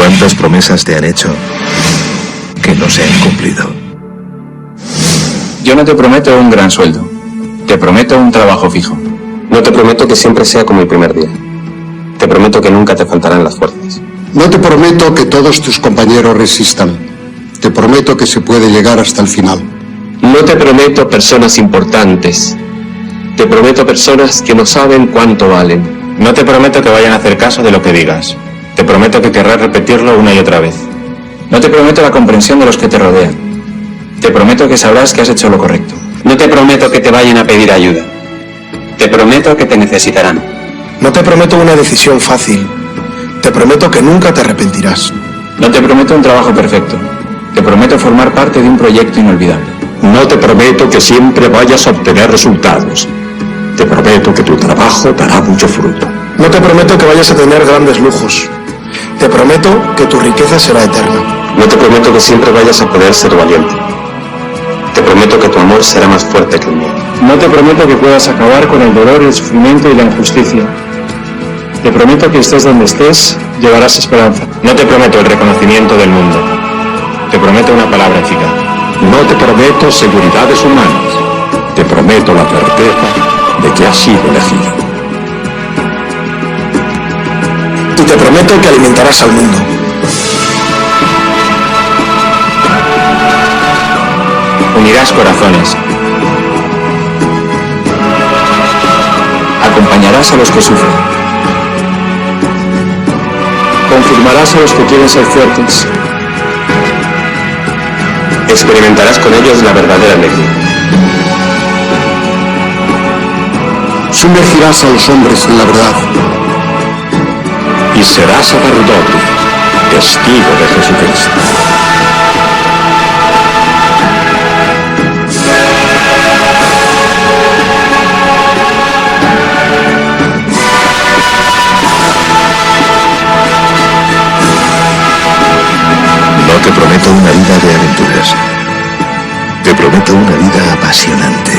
¿Cuántas promesas te han hecho que no se han cumplido? Yo no te prometo un gran sueldo. Te prometo un trabajo fijo. No te prometo que siempre sea como el primer día. Te prometo que nunca te faltarán las fuerzas. No te prometo que todos tus compañeros resistan. Te prometo que se puede llegar hasta el final. No te prometo personas importantes. Te prometo personas que no saben cuánto valen. No te prometo que vayan a hacer caso de lo que digas. Te prometo que querrás repetirlo una y otra vez. No te prometo la comprensión de los que te rodean. Te prometo que sabrás que has hecho lo correcto. No te prometo que te vayan a pedir ayuda. Te prometo que te necesitarán. No te prometo una decisión fácil. Te prometo que nunca te arrepentirás. No te prometo un trabajo perfecto. Te prometo formar parte de un proyecto inolvidable. No te prometo que siempre vayas a obtener resultados. Te prometo que tu trabajo dará mucho fruto. No te prometo que vayas a tener grandes lujos. Te prometo que tu riqueza será eterna. No te prometo que siempre vayas a poder ser valiente. Te prometo que tu amor será más fuerte que el mío. No te prometo que puedas acabar con el dolor, el sufrimiento y la injusticia. Te prometo que estés donde estés, llevarás esperanza. No te prometo el reconocimiento del mundo. Te prometo una palabra eficaz. No te prometo seguridades humanas. Te prometo la certeza de que has sido elegido. Y te prometo que alimentarás al mundo. Unirás corazones. Acompañarás a los que sufren. Confirmarás a los que quieren ser fuertes. Experimentarás con ellos la verdadera alegría. Sumergirás a los hombres en la verdad. Y serás sacerdote, testigo de Jesucristo. No te prometo una vida de aventuras. Te prometo una vida apasionante.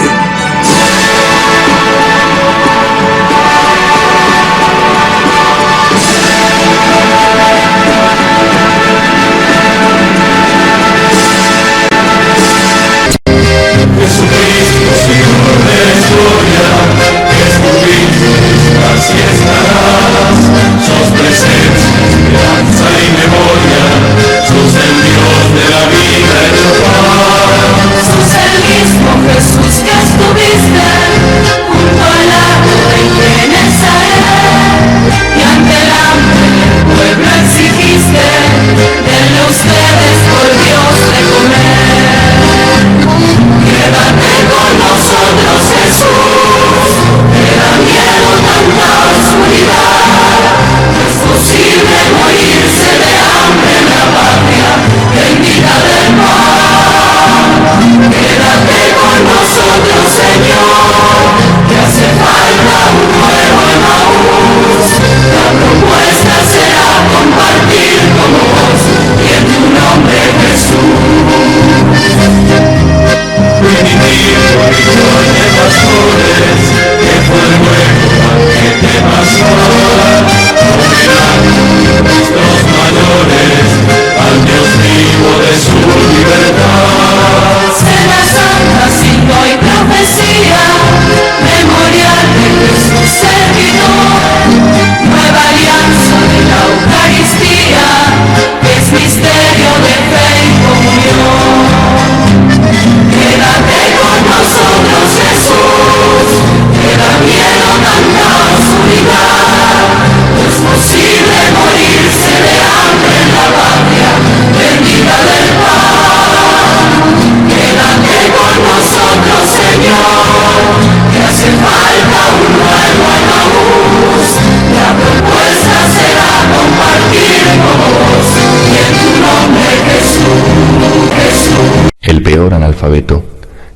El peor analfabeto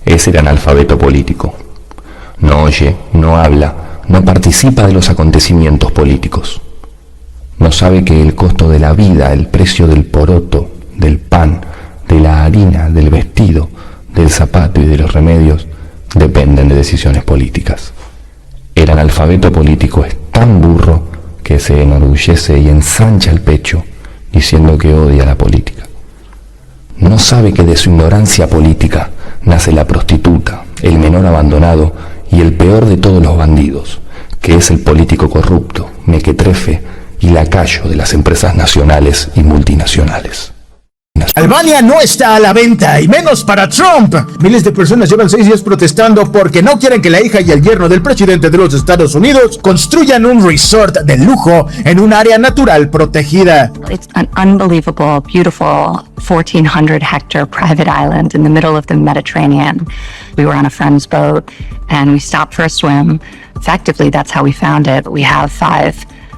es el analfabeto político. No oye, no habla, no participa de los acontecimientos políticos. No sabe que el costo de la vida, el precio del poroto, del pan, de la harina, del vestido, del zapato y de los remedios dependen de decisiones políticas. El analfabeto político es tan burro que se enorgullece y ensancha el pecho diciendo que odia la política. No sabe que de su ignorancia política nace la prostituta, el menor abandonado y el peor de todos los bandidos, que es el político corrupto, mequetrefe y lacayo de las empresas nacionales y multinacionales. Albania no está a la venta, y menos para Trump. Miles de personas llevan 6 días protestando porque no quieren que la hija y el yerno del presidente de los Estados Unidos construyan un resort de lujo en un área natural protegida. It's an unbelievable, beautiful 1,400-hectare private island in the middle of the Mediterranean. We were on a friend's boat and we stopped for a swim. Effectively, that's how we found it. We have 5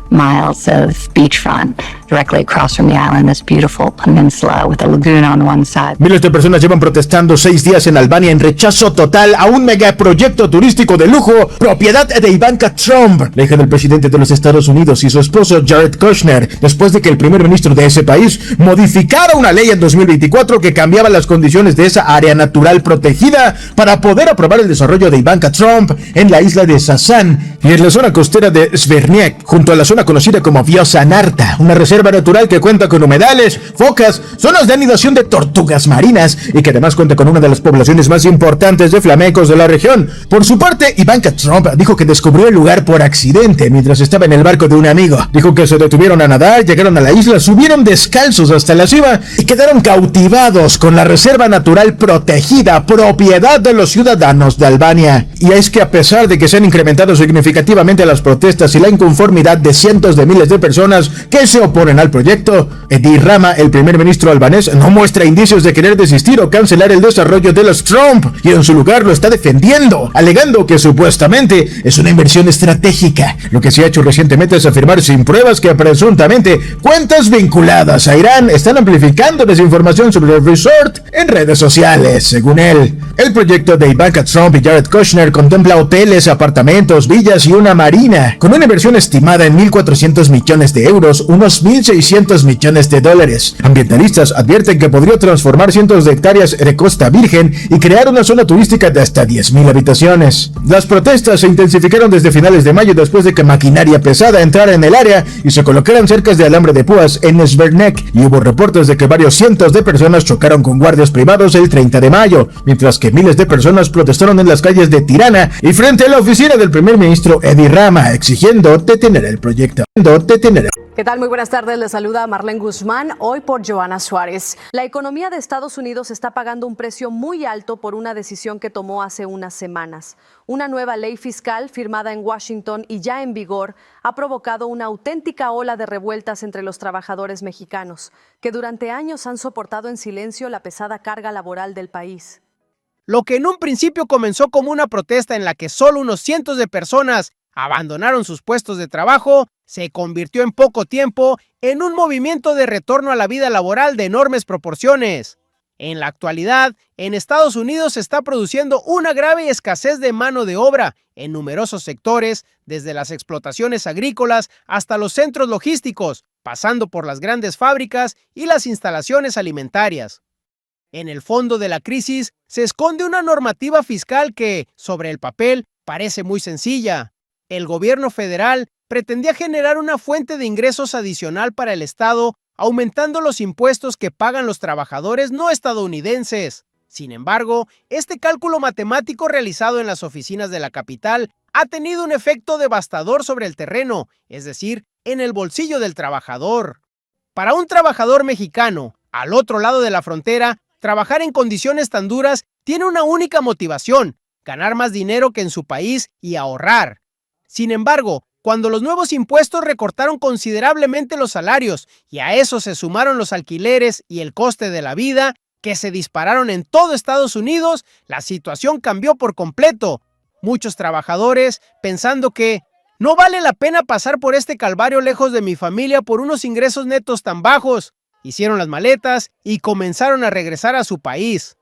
miles of beachfront directly across from the island, this beautiful peninsula with a lagoon on one side. Miles de personas llevan protestando 6 días en Albania en rechazo total a un megaproyecto turístico de lujo, propiedad de Ivanka Trump, la hija del presidente de los Estados Unidos, y su esposo Jared Kushner, después de que el primer ministro de ese país modificara una ley en 2024 que cambiaba las condiciones de esa área natural protegida para poder aprobar el desarrollo de Ivanka Trump en la isla de Sasan y en la zona costera de Zverniek, junto a la zona conocida como Vjosa-Narta, una reserva natural que cuenta con humedales, focas, zonas de anidación de tortugas marinas y que además cuenta con una de las poblaciones más importantes de flamencos de la región. Por su parte, Ivanka Trump dijo que descubrió el lugar por accidente mientras estaba en el barco de un amigo. Dijo que se detuvieron a nadar, llegaron a la isla, subieron descalzos hasta la cima y quedaron cautivados con la reserva natural protegida, propiedad de los ciudadanos de Albania. Y es que a pesar de que se han incrementado significativamente las protestas y la inconformidad de cientos de miles de personas que se oponen al proyecto, Edi Rama, el primer ministro albanés, no muestra indicios de querer desistir o cancelar el desarrollo de los Trump y en su lugar lo está defendiendo, alegando que supuestamente es una inversión estratégica. Lo que se ha hecho recientemente es afirmar sin pruebas que presuntamente cuentas vinculadas a Irán están amplificando desinformación sobre el resort en redes sociales. Según él, el proyecto de Ivanka Trump y Jared Kushner contempla hoteles, apartamentos, villas y una marina, con una inversión estimada en 1.400 millones de euros, unos 1.600 millones de dólares. Ambientalistas advierten que podría transformar cientos de hectáreas de costa virgen y crear una zona turística de hasta 10.000 habitaciones. Las protestas se intensificaron desde finales de mayo después de que maquinaria pesada entrara en el área y se colocaran cercas de alambre de púas en Zvernek, y hubo reportes de que varios cientos de personas chocaron con guardias privados el 30 de mayo, mientras que miles de personas protestaron en las calles de Tirana y frente a la oficina del primer ministro Edi Rama, exigiendo detener el proyecto. ¿Qué tal? Muy buenas tardes. Les saluda Marlene Guzmán, hoy por Joana Suárez. La economía de Estados Unidos está pagando un precio muy alto por una decisión que tomó hace unas semanas. Una nueva ley fiscal firmada en Washington y ya en vigor ha provocado una auténtica ola de revueltas entre los trabajadores mexicanos, que durante años han soportado en silencio la pesada carga laboral del país. Lo que en un principio comenzó como una protesta en la que solo unos cientos de personas abandonaron sus puestos de trabajo, se convirtió en poco tiempo en un movimiento de retorno a la vida laboral de enormes proporciones. En la actualidad, en Estados Unidos se está produciendo una grave escasez de mano de obra en numerosos sectores, desde las explotaciones agrícolas hasta los centros logísticos, pasando por las grandes fábricas y las instalaciones alimentarias. En el fondo de la crisis se esconde una normativa fiscal que, sobre el papel, parece muy sencilla. El gobierno federal pretendía generar una fuente de ingresos adicional para el Estado, aumentando los impuestos que pagan los trabajadores no estadounidenses. Sin embargo, este cálculo matemático realizado en las oficinas de la capital ha tenido un efecto devastador sobre el terreno, es decir, en el bolsillo del trabajador. Para un trabajador mexicano, al otro lado de la frontera, trabajar en condiciones tan duras tiene una única motivación: ganar más dinero que en su país y ahorrar. Sin embargo, cuando los nuevos impuestos recortaron considerablemente los salarios y a eso se sumaron los alquileres y el coste de la vida, que se dispararon en todo Estados Unidos, la situación cambió por completo. Muchos trabajadores, pensando que no vale la pena pasar por este calvario lejos de mi familia por unos ingresos netos tan bajos, hicieron las maletas y comenzaron a regresar a su país.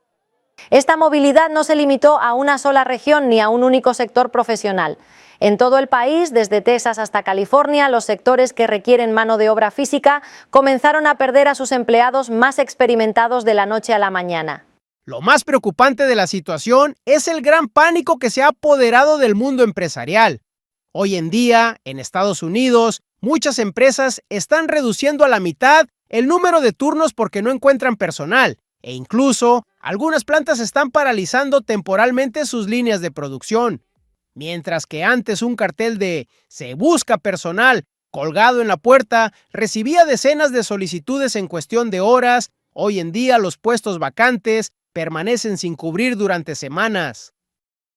Esta movilidad no se limitó a una sola región ni a un único sector profesional. En todo el país, desde Texas hasta California, los sectores que requieren mano de obra física comenzaron a perder a sus empleados más experimentados de la noche a la mañana. Lo más preocupante de la situación es el gran pánico que se ha apoderado del mundo empresarial. Hoy en día, en Estados Unidos, muchas empresas están reduciendo a la mitad el número de turnos porque no encuentran personal, e incluso algunas plantas están paralizando temporalmente sus líneas de producción. Mientras que antes un cartel de "se busca personal" colgado en la puerta recibía decenas de solicitudes en cuestión de horas, hoy en día los puestos vacantes permanecen sin cubrir durante semanas.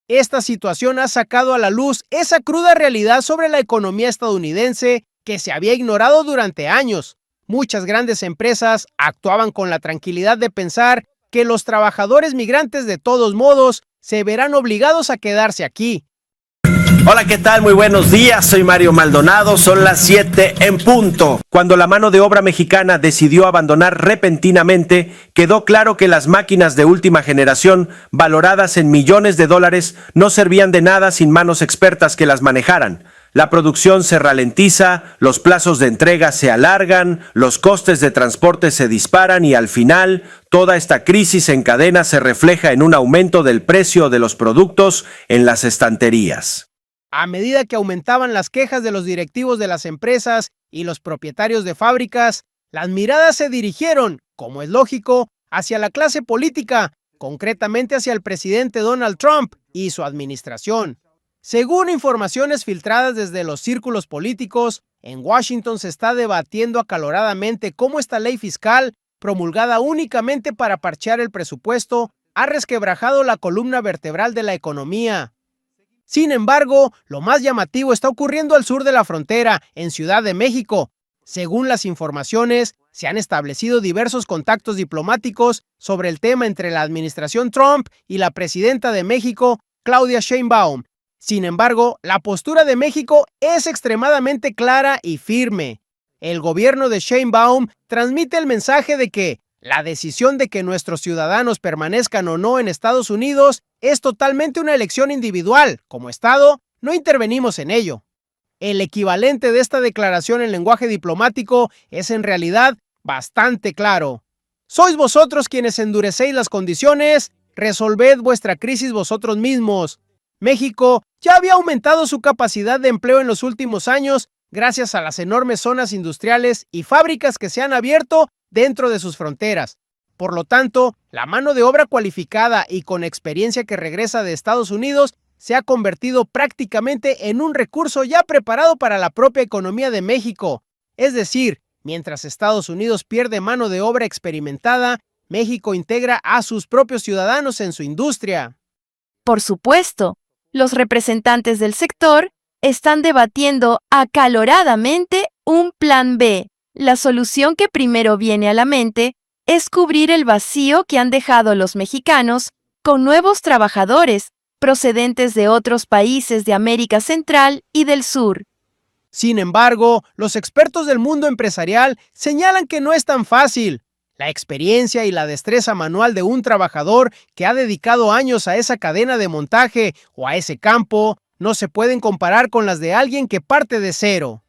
Esta situación ha sacado a la luz esa cruda realidad sobre la economía estadounidense que se había ignorado durante años. Muchas grandes empresas actuaban con la tranquilidad de pensar que los trabajadores migrantes de todos modos se verán obligados a quedarse aquí. Hola, ¿qué tal? Muy buenos días, soy Mario Maldonado, son las 7 en punto. Cuando la mano de obra mexicana decidió abandonar repentinamente, quedó claro que las máquinas de última generación, valoradas en millones de dólares, no servían de nada sin manos expertas que las manejaran. La producción se ralentiza, los plazos de entrega se alargan, los costes de transporte se disparan y al final, toda esta crisis en cadena se refleja en un aumento del precio de los productos en las estanterías. A medida que aumentaban las quejas de los directivos de las empresas y los propietarios de fábricas, las miradas se dirigieron, como es lógico, hacia la clase política, concretamente hacia el presidente Donald Trump y su administración. Según informaciones filtradas desde los círculos políticos, en Washington se está debatiendo acaloradamente cómo esta ley fiscal, promulgada únicamente para parchear el presupuesto, ha resquebrajado la columna vertebral de la economía. Sin embargo, lo más llamativo está ocurriendo al sur de la frontera, en Ciudad de México. Según las informaciones, se han establecido diversos contactos diplomáticos sobre el tema entre la administración Trump y la presidenta de México, Claudia Sheinbaum. Sin embargo, la postura de México es extremadamente clara y firme. El gobierno de Sheinbaum transmite el mensaje de que la decisión de que nuestros ciudadanos permanezcan o no en Estados Unidos es totalmente una elección individual. Como Estado, no intervenimos en ello. El equivalente de esta declaración en lenguaje diplomático es en realidad bastante claro. Sois vosotros quienes endurecéis las condiciones, resolved vuestra crisis vosotros mismos. México ya había aumentado su capacidad de empleo en los últimos años gracias a las enormes zonas industriales y fábricas que se han abierto dentro de sus fronteras. Por lo tanto, la mano de obra cualificada y con experiencia que regresa de Estados Unidos se ha convertido prácticamente en un recurso ya preparado para la propia economía de México. Es decir, mientras Estados Unidos pierde mano de obra experimentada, México integra a sus propios ciudadanos en su industria. Por supuesto, los representantes del sector están debatiendo acaloradamente un plan B. La solución que primero viene a la mente es cubrir el vacío que han dejado los mexicanos con nuevos trabajadores procedentes de otros países de América Central y del Sur. Sin embargo, los expertos del mundo empresarial señalan que no es tan fácil. La experiencia y la destreza manual de un trabajador que ha dedicado años a esa cadena de montaje o a ese campo no se pueden comparar con las de alguien que parte de cero.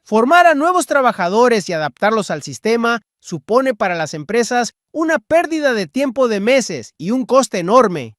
Formar a nuevos trabajadores y adaptarlos al sistema supone para las empresas una pérdida de tiempo de meses y un coste enorme.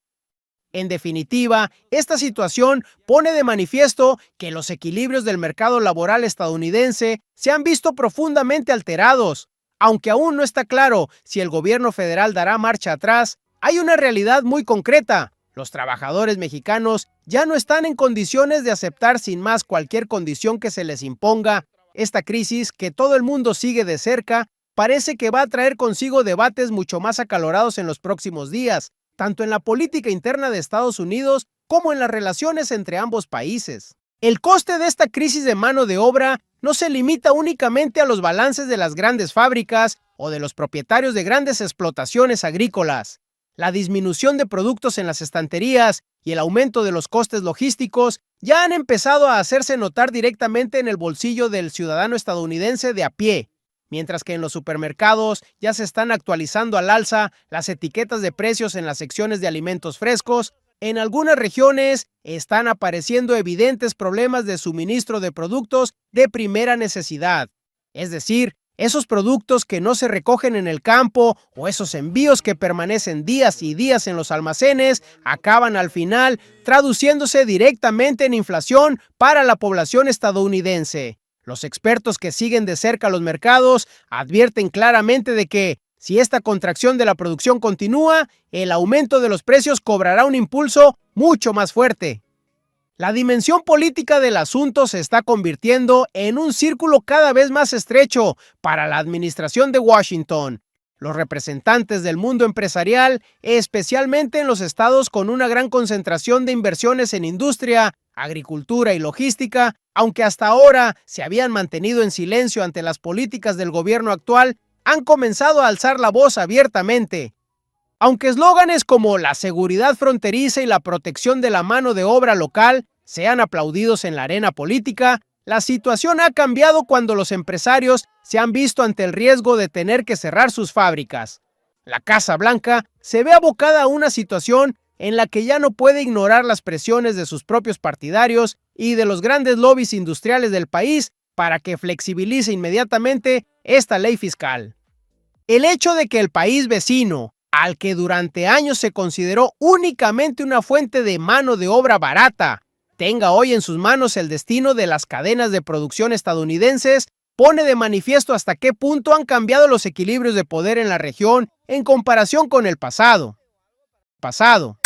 En definitiva, esta situación pone de manifiesto que los equilibrios del mercado laboral estadounidense se han visto profundamente alterados. Aunque aún no está claro si el gobierno federal dará marcha atrás, hay una realidad muy concreta. Los trabajadores mexicanos ya no están en condiciones de aceptar sin más cualquier condición que se les imponga. Esta crisis, que todo el mundo sigue de cerca, parece que va a traer consigo debates mucho más acalorados en los próximos días, tanto en la política interna de Estados Unidos como en las relaciones entre ambos países. El coste de esta crisis de mano de obra no se limita únicamente a los balances de las grandes fábricas o de los propietarios de grandes explotaciones agrícolas. La disminución de productos en las estanterías y el aumento de los costes logísticos ya han empezado a hacerse notar directamente en el bolsillo del ciudadano estadounidense de a pie, mientras que en los supermercados ya se están actualizando al alza las etiquetas de precios en las secciones de alimentos frescos. En algunas regiones están apareciendo evidentes problemas de suministro de productos de primera necesidad, es decir, esos productos que no se recogen en el campo o esos envíos que permanecen días y días en los almacenes acaban al final traduciéndose directamente en inflación para la población estadounidense. Los expertos que siguen de cerca los mercados advierten claramente de que, si esta contracción de la producción continúa, el aumento de los precios cobrará un impulso mucho más fuerte. La dimensión política del asunto se está convirtiendo en un círculo cada vez más estrecho para la administración de Washington. Los representantes del mundo empresarial, especialmente en los estados con una gran concentración de inversiones en industria, agricultura y logística, aunque hasta ahora se habían mantenido en silencio ante las políticas del gobierno actual, han comenzado a alzar la voz abiertamente. Aunque eslóganes como la seguridad fronteriza y la protección de la mano de obra local sean aplaudidos en la arena política, la situación ha cambiado cuando los empresarios se han visto ante el riesgo de tener que cerrar sus fábricas. La Casa Blanca se ve abocada a una situación en la que ya no puede ignorar las presiones de sus propios partidarios y de los grandes lobbies industriales del país para que flexibilice inmediatamente esta ley fiscal. El hecho de que el país vecino, al que durante años se consideró únicamente una fuente de mano de obra barata, tenga hoy en sus manos el destino de las cadenas de producción estadounidenses, pone de manifiesto hasta qué punto han cambiado los equilibrios de poder en la región en comparación con el pasado.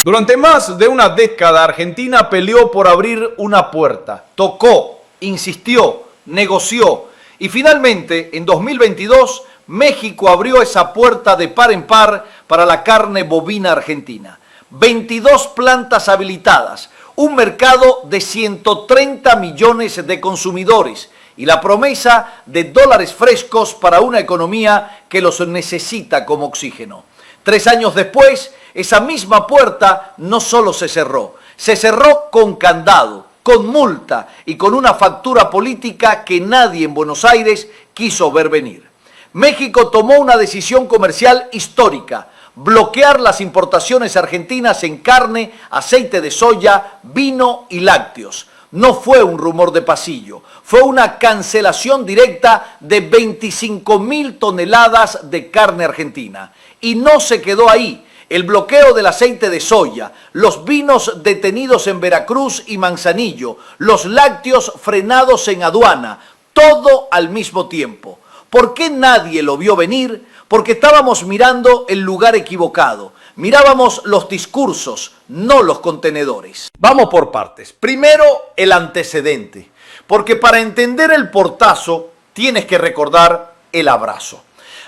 Durante más de una década, Argentina peleó por abrir una puerta. Tocó, insistió, negoció y finalmente, en 2022, México abrió esa puerta de par en par para la carne bovina argentina. 22 plantas habilitadas, un mercado de 130 millones de consumidores y la promesa de dólares frescos para una economía que los necesita como oxígeno. 3 años después, esa misma puerta no solo se cerró con candado, con multa y con una factura política que nadie en Buenos Aires quiso ver venir. México tomó una decisión comercial histórica: bloquear las importaciones argentinas en carne, aceite de soya, vino y lácteos. No fue un rumor de pasillo, fue una cancelación directa de 25.000 toneladas de carne argentina. Y no se quedó ahí. El bloqueo del aceite de soya, los vinos detenidos en Veracruz y Manzanillo, los lácteos frenados en aduana, todo al mismo tiempo. ¿Por qué nadie lo vio venir? Porque estábamos mirando el lugar equivocado. Mirábamos los discursos, no los contenedores. Vamos por partes. Primero, el antecedente. Porque para entender el portazo, tienes que recordar el abrazo.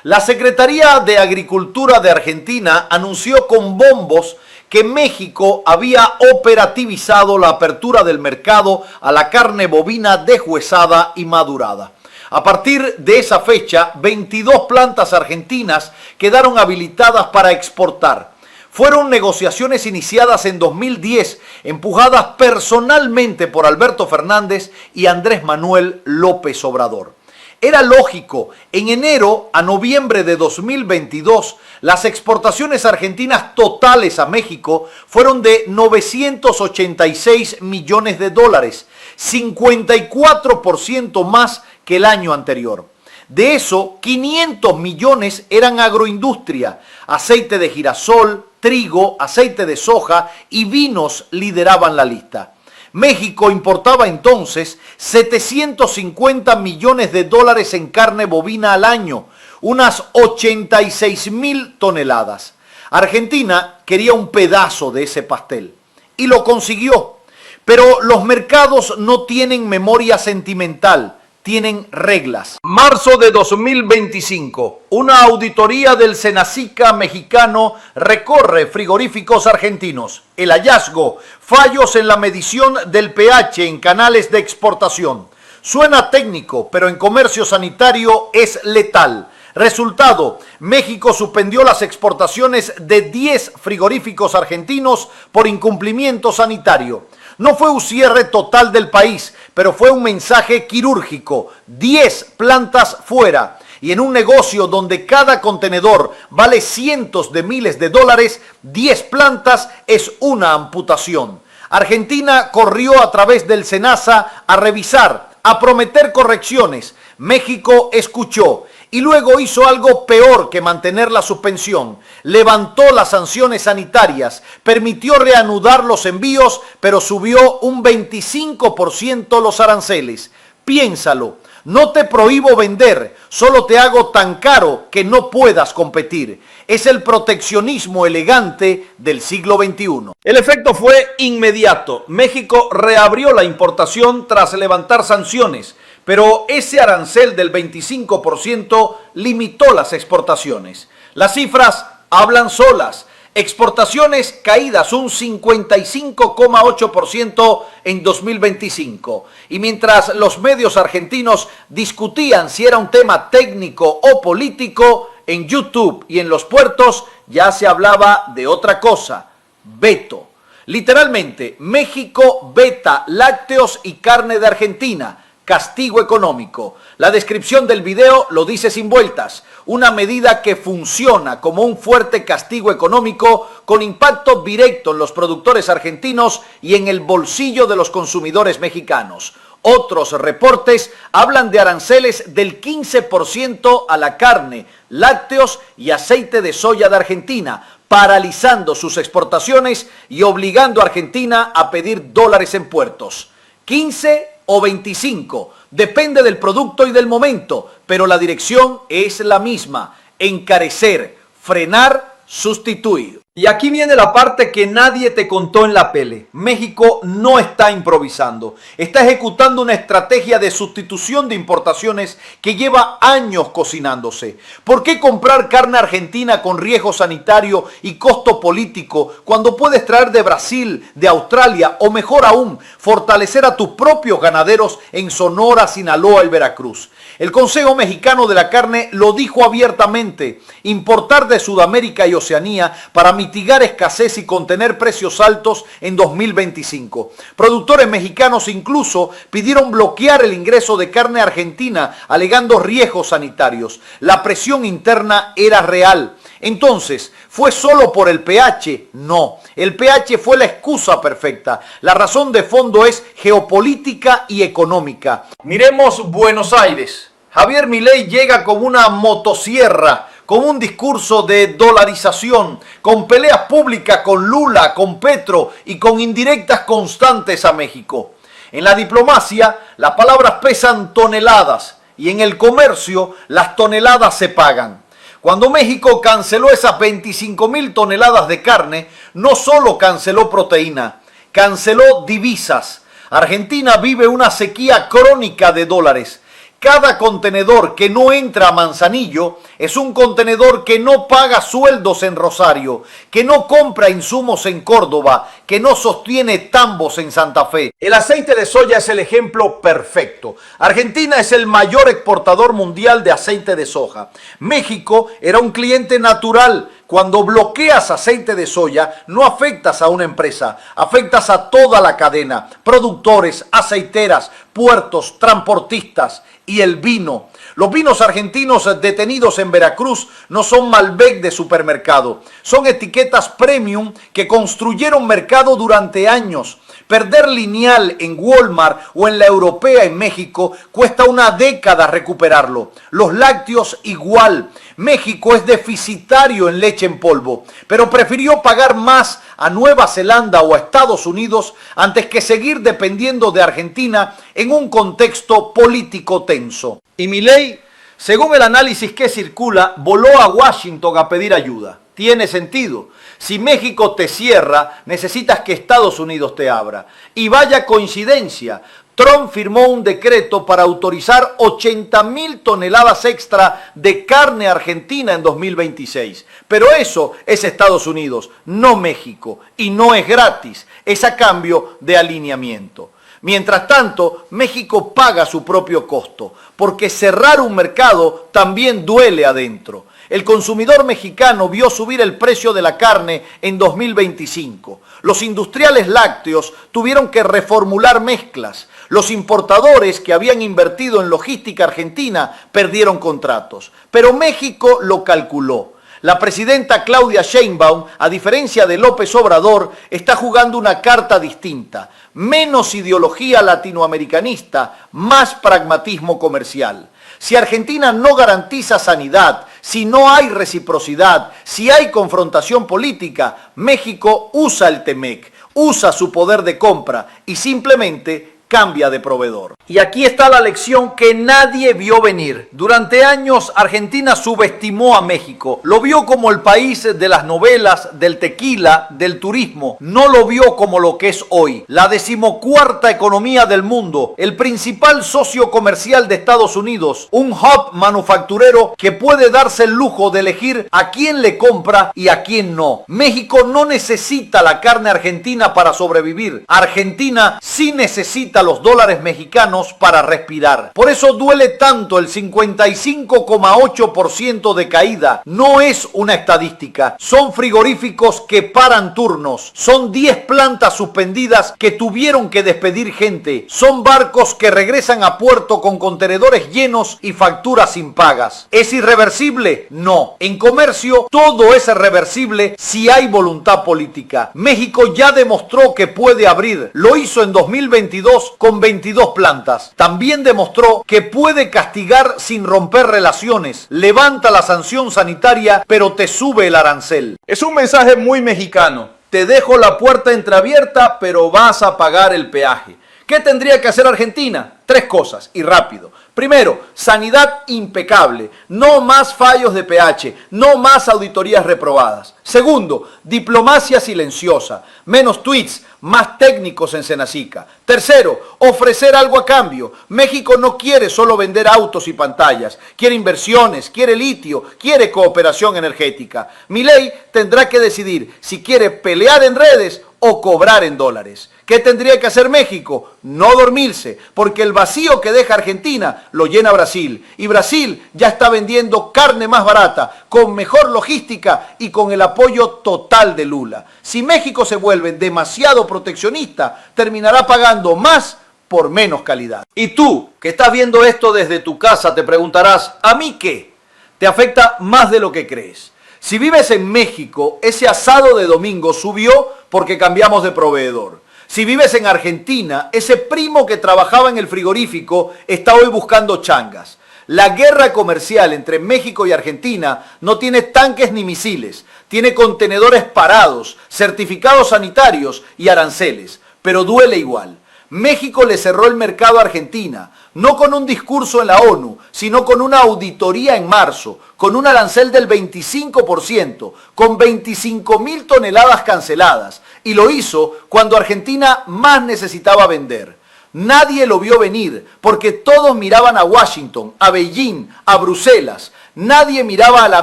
La Secretaría de Agricultura de Argentina anunció con bombos que México había operativizado la apertura del mercado a la carne bovina deshuesada y madurada. A partir de esa fecha, 22 plantas argentinas quedaron habilitadas para exportar. Fueron negociaciones iniciadas en 2010, empujadas personalmente por Alberto Fernández y Andrés Manuel López Obrador. Era lógico. En enero a noviembre de 2022, las exportaciones argentinas totales a México fueron de 986 millones de dólares, 54% más que el año anterior. De eso, 500 millones eran agroindustria, aceite de girasol, trigo, aceite de soja y vinos lideraban la lista. México importaba entonces 750 millones de dólares en carne bovina al año, unas 86.000 toneladas. Argentina quería un pedazo de ese pastel y lo consiguió. Pero los mercados no tienen memoria sentimental, tienen reglas. Marzo de 2025, una auditoría del Senacica mexicano recorre frigoríficos argentinos. El hallazgo: fallos en la medición del pH en canales de exportación. Suena técnico, pero en comercio sanitario es letal. Resultado: México suspendió las exportaciones de 10 frigoríficos argentinos por incumplimiento sanitario. No fue un cierre total del país, pero fue un mensaje quirúrgico: 10 plantas fuera. Y en un negocio donde cada contenedor vale cientos de miles de dólares, 10 plantas es una amputación. Argentina corrió a través del SENASA a revisar, a prometer correcciones. México escuchó y luego hizo algo peor que mantener la suspensión. Levantó las sanciones sanitarias, permitió reanudar los envíos, pero subió un 25% los aranceles. Piénsalo, No te prohíbo vender, solo te hago tan caro que no puedas competir. Es el proteccionismo elegante del siglo XXI. El efecto fue inmediato. México reabrió la importación tras levantar sanciones, pero ese arancel del 25% limitó las exportaciones. Las cifras hablan solas. Exportaciones caídas un 55,8% en 2025. Y mientras los medios argentinos discutían si era un tema técnico o político, en YouTube y en los puertos ya se hablaba de otra cosa: veto. Literalmente, México veta lácteos y carne de Argentina. Castigo económico. La descripción del video lo dice sin vueltas. Una medida que funciona como un fuerte castigo económico con impacto directo en los productores argentinos y en el bolsillo de los consumidores mexicanos. Otros reportes hablan de aranceles del 15% a la carne, lácteos y aceite de soya de Argentina, paralizando sus exportaciones y obligando a Argentina a pedir dólares en puertos. 15 o 25, depende del producto y del momento, pero la dirección es la misma: encarecer, frenar, sustituir. Y aquí viene la parte que nadie te contó en la pele. México no está improvisando, está ejecutando una estrategia de sustitución de importaciones que lleva años cocinándose. ¿Por qué comprar carne argentina con riesgo sanitario y costo político cuando puedes traer de Brasil, de Australia o mejor aún, fortalecer a tus propios ganaderos en Sonora, Sinaloa y Veracruz? El Consejo Mexicano de la Carne lo dijo abiertamente: importar de Sudamérica y Oceanía para mitigar escasez y contener precios altos en 2025. Productores mexicanos incluso pidieron bloquear el ingreso de carne argentina, alegando riesgos sanitarios. La presión interna era real. Entonces, ¿fue solo por el pH? No, el pH fue la excusa perfecta. La razón de fondo es geopolítica y económica. Miremos Buenos Aires. Javier Milei llega con una motosierra, con un discurso de dolarización, con peleas públicas con Lula, con Petro y con indirectas constantes a México. En la diplomacia, las palabras pesan toneladas y en el comercio, las toneladas se pagan. Cuando México canceló esas 25,000 toneladas de carne, no solo canceló proteína, canceló divisas. Argentina vive una sequía crónica de dólares. Cada contenedor que no entra a Manzanillo es un contenedor que no paga sueldos en Rosario, que no compra insumos en Córdoba, que no sostiene tambos en Santa Fe. El aceite de soya es el ejemplo perfecto. Argentina es el mayor exportador mundial de aceite de soja. México era un cliente natural. Cuando bloqueas aceite de soya, no afectas a una empresa, afectas a toda la cadena: productores, aceiteras, puertos, transportistas. Y el vino. Los vinos argentinos detenidos en Veracruz no son Malbec de supermercado. Son etiquetas premium que construyeron mercado durante años. Perder Lineal en Walmart o en la Europea en México cuesta una década recuperarlo. Los lácteos igual. México es deficitario en leche en polvo, pero prefirió pagar más a Nueva Zelanda o a Estados Unidos antes que seguir dependiendo de Argentina en un contexto político tenso. Y Milei, según el análisis que circula, voló a Washington a pedir ayuda. Tiene sentido. Si México te cierra, necesitas que Estados Unidos te abra. Y vaya coincidencia, Trump firmó un decreto para autorizar 80,000 toneladas extra de carne argentina en 2026. Pero eso es Estados Unidos, no México. Y no es gratis, es a cambio de alineamiento. Mientras tanto, México paga su propio costo, porque cerrar un mercado también duele adentro. El consumidor mexicano vio subir el precio de la carne en 2025. Los industriales lácteos tuvieron que reformular mezclas. Los importadores que habían invertido en logística argentina perdieron contratos. Pero México lo calculó. La presidenta Claudia Sheinbaum, a diferencia de López Obrador, está jugando una carta distinta. Menos ideología latinoamericanista, más pragmatismo comercial. Si Argentina no garantiza sanidad, si no hay reciprocidad, si hay confrontación política, México usa el TEMEC, usa su poder de compra y simplemente cambia de proveedor. Y aquí está la lección que nadie vio venir. Durante años Argentina subestimó a México. Lo vio como el país de las novelas, del tequila, del turismo. No lo vio como lo que es hoy. La 14ª economía del mundo, el principal socio comercial de Estados Unidos, un hub manufacturero que puede darse el lujo de elegir a quién le compra y a quién no. México no necesita la carne argentina para sobrevivir. Argentina sí necesita los dólares mexicanos para respirar. Por eso duele tanto el 55,8% de caída. No es una estadística. Son frigoríficos que paran turnos. Son 10 plantas suspendidas que tuvieron que despedir gente. Son barcos que regresan a puerto con contenedores llenos y facturas impagas. ¿Es irreversible? No. En comercio todo es reversible si hay voluntad política. México ya demostró que puede abrir. Lo hizo en 2022 con 22 plantas. También demostró que puede castigar sin romper relaciones. Levanta la sanción sanitaria, pero te sube el arancel. Es un mensaje muy mexicano. Te dejo la puerta entreabierta, pero vas a pagar el peaje. ¿Qué tendría que hacer Argentina? 3 cosas, y rápido. Primero, sanidad impecable. No más fallos de pH, no más auditorías reprobadas. Segundo, diplomacia silenciosa. Menos tweets, más técnicos en Senacica. Tercero, ofrecer algo a cambio. México no quiere solo vender autos y pantallas. Quiere inversiones, quiere litio, quiere cooperación energética. Milei tendrá que decidir si quiere pelear en redes o cobrar en dólares. ¿Qué tendría que hacer México? No dormirse, porque el vacío que deja Argentina lo llena Brasil. Y Brasil ya está vendiendo carne más barata, con mejor logística y con el apoyo total de Lula. Si México se vuelve demasiado proteccionista, terminará pagando más por menos calidad. Y tú, que estás viendo esto desde tu casa, te preguntarás, ¿a mí qué? Te afecta más de lo que crees. Si vives en México, ese asado de domingo subió porque cambiamos de proveedor. Si vives en Argentina, ese primo que trabajaba en el frigorífico está hoy buscando changas. La guerra comercial entre México y Argentina no tiene tanques ni misiles, tiene contenedores parados, certificados sanitarios y aranceles, pero duele igual. México le cerró el mercado a Argentina, no con un discurso en la ONU, sino con una auditoría en marzo, con un arancel del 25%, con 25.000 toneladas canceladas, y lo hizo cuando Argentina más necesitaba vender. Nadie lo vio venir, porque todos miraban a Washington, a Beijing, a Bruselas. Nadie miraba a la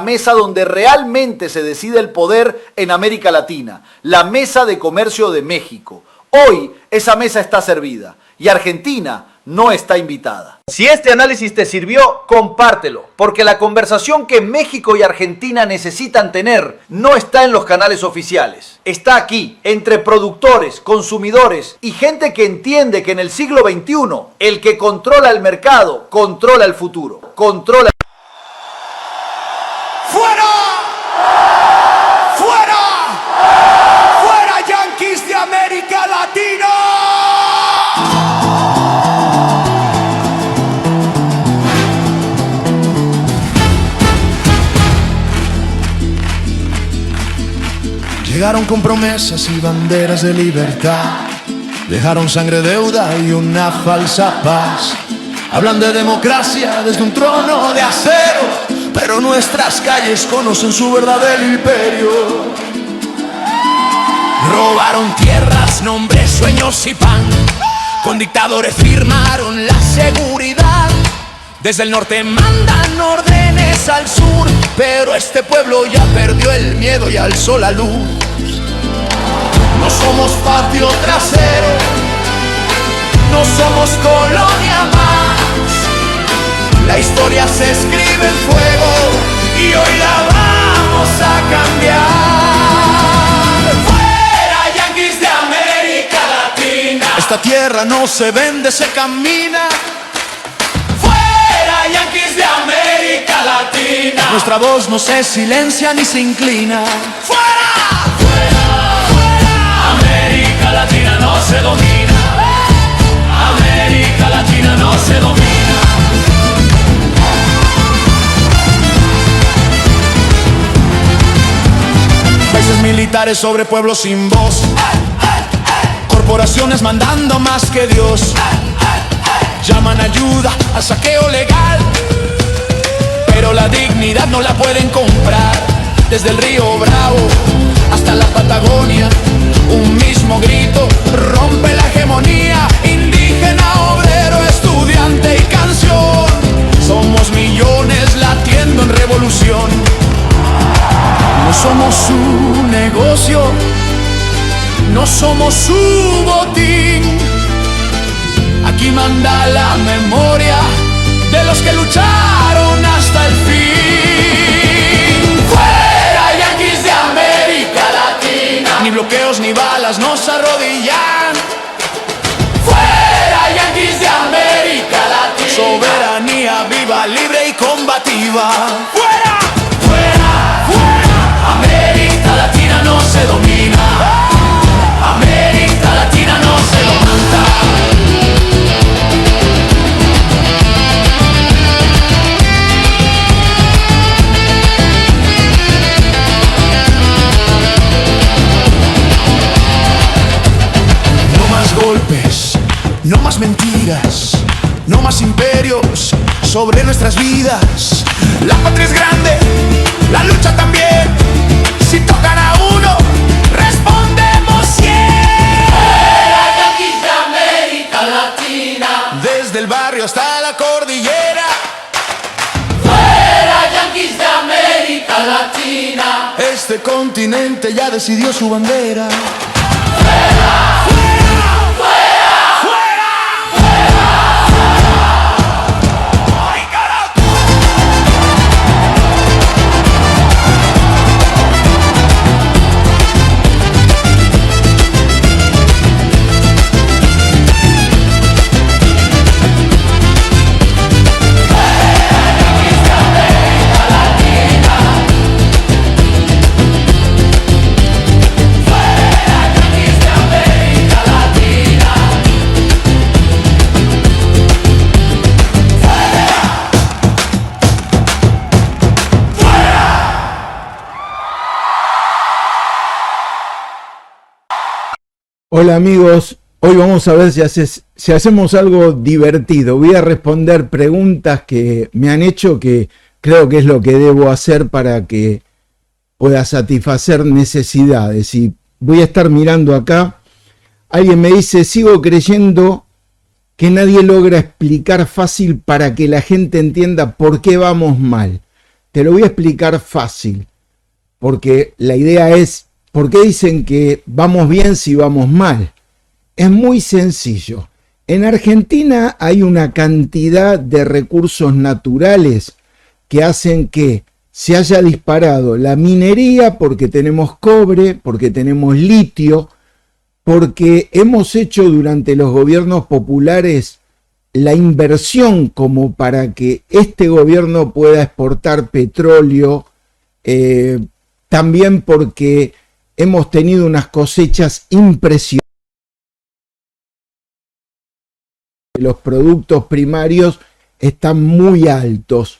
mesa donde realmente se decide el poder en América Latina, la mesa de comercio de México. Hoy esa mesa está servida y Argentina no está invitada. Si este análisis te sirvió, compártelo, porque la conversación que México y Argentina necesitan tener no está en los canales oficiales. Está aquí, entre productores, consumidores y gente que entiende que en el siglo XXI, el que controla el mercado, controla el futuro. Controla. ¡Fuera! ¡Fuera! ¡Fuera, Yankees de América Latina! Llegaron con promesas y banderas de libertad, dejaron sangre, deuda y una falsa paz. Hablan de democracia desde un trono de acero, pero nuestras calles conocen su verdadero imperio. Robaron tierras, nombres, sueños y pan, con dictadores firmaron la seguridad. Desde el norte mandan órdenes al sur, pero este pueblo ya perdió el miedo y alzó la luz. No somos patio trasero, no somos colonia más. La historia se escribe en fuego y hoy la vamos a cambiar. ¡Fuera, Yankees de América Latina! Esta tierra no se vende, se camina. ¡Fuera, Yankees de América Latina! Nuestra voz no se silencia ni se inclina. ¡Fuera! América Latina no se domina. América Latina no se domina. Países militares sobre pueblos sin voz, corporaciones mandando más que Dios. Llaman ayuda al saqueo legal, pero la dignidad no la pueden comprar. Desde el río Bravo hasta la Patagonia, un mismo grito rompe la hegemonía. Indígena, obrero, estudiante y canción, somos millones latiendo en revolución. No somos su negocio, no somos su botín. Aquí manda la memoria de los que lucharon hasta el fin. Fuera yanquis de América Latina, ni bloqueos ni balas nos arrodillan. Fuera yanquis de América Latina, soberanía viva, libre y combativa. Fuera, fuera, fuera. América Latina no se domina, América Latina no se levanta. Golpes, no más mentiras, no más imperios sobre nuestras vidas. La patria es grande, la lucha también. Si tocan a uno, respondemos 100. Fuera yanquis de América Latina, desde el barrio hasta la cordillera. Fuera yanquis de América Latina, este continente ya decidió su bandera. Fuera. Hola amigos, hoy vamos a ver si hacemos algo divertido. Voy a responder preguntas que me han hecho, que creo que es lo que debo hacer para que pueda satisfacer necesidades. Y voy a estar mirando acá. Alguien me dice, sigo creyendo que nadie logra explicar fácil para que la gente entienda por qué vamos mal. Te lo voy a explicar fácil, porque la idea es, ¿por qué dicen que vamos bien si vamos mal? Es muy sencillo. En Argentina hay una cantidad de recursos naturales que hacen que se haya disparado la minería, porque tenemos cobre, porque tenemos litio, porque hemos hecho durante los gobiernos populares la inversión como para que este gobierno pueda exportar petróleo, también porque hemos tenido unas cosechas impresionantes. Los productos primarios están muy altos.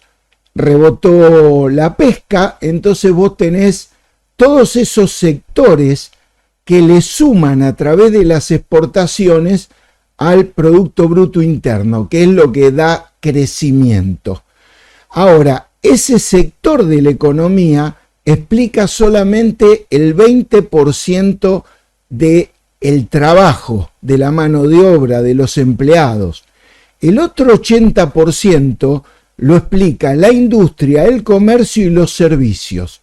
Rebotó la pesca, entonces vos tenés todos esos sectores que le suman a través de las exportaciones al Producto Bruto Interno, que es lo que da crecimiento. Ahora, ese sector de la economía explica solamente el 20% del trabajo, de la mano de obra, de los empleados. El otro 80% lo explica la industria, el comercio y los servicios.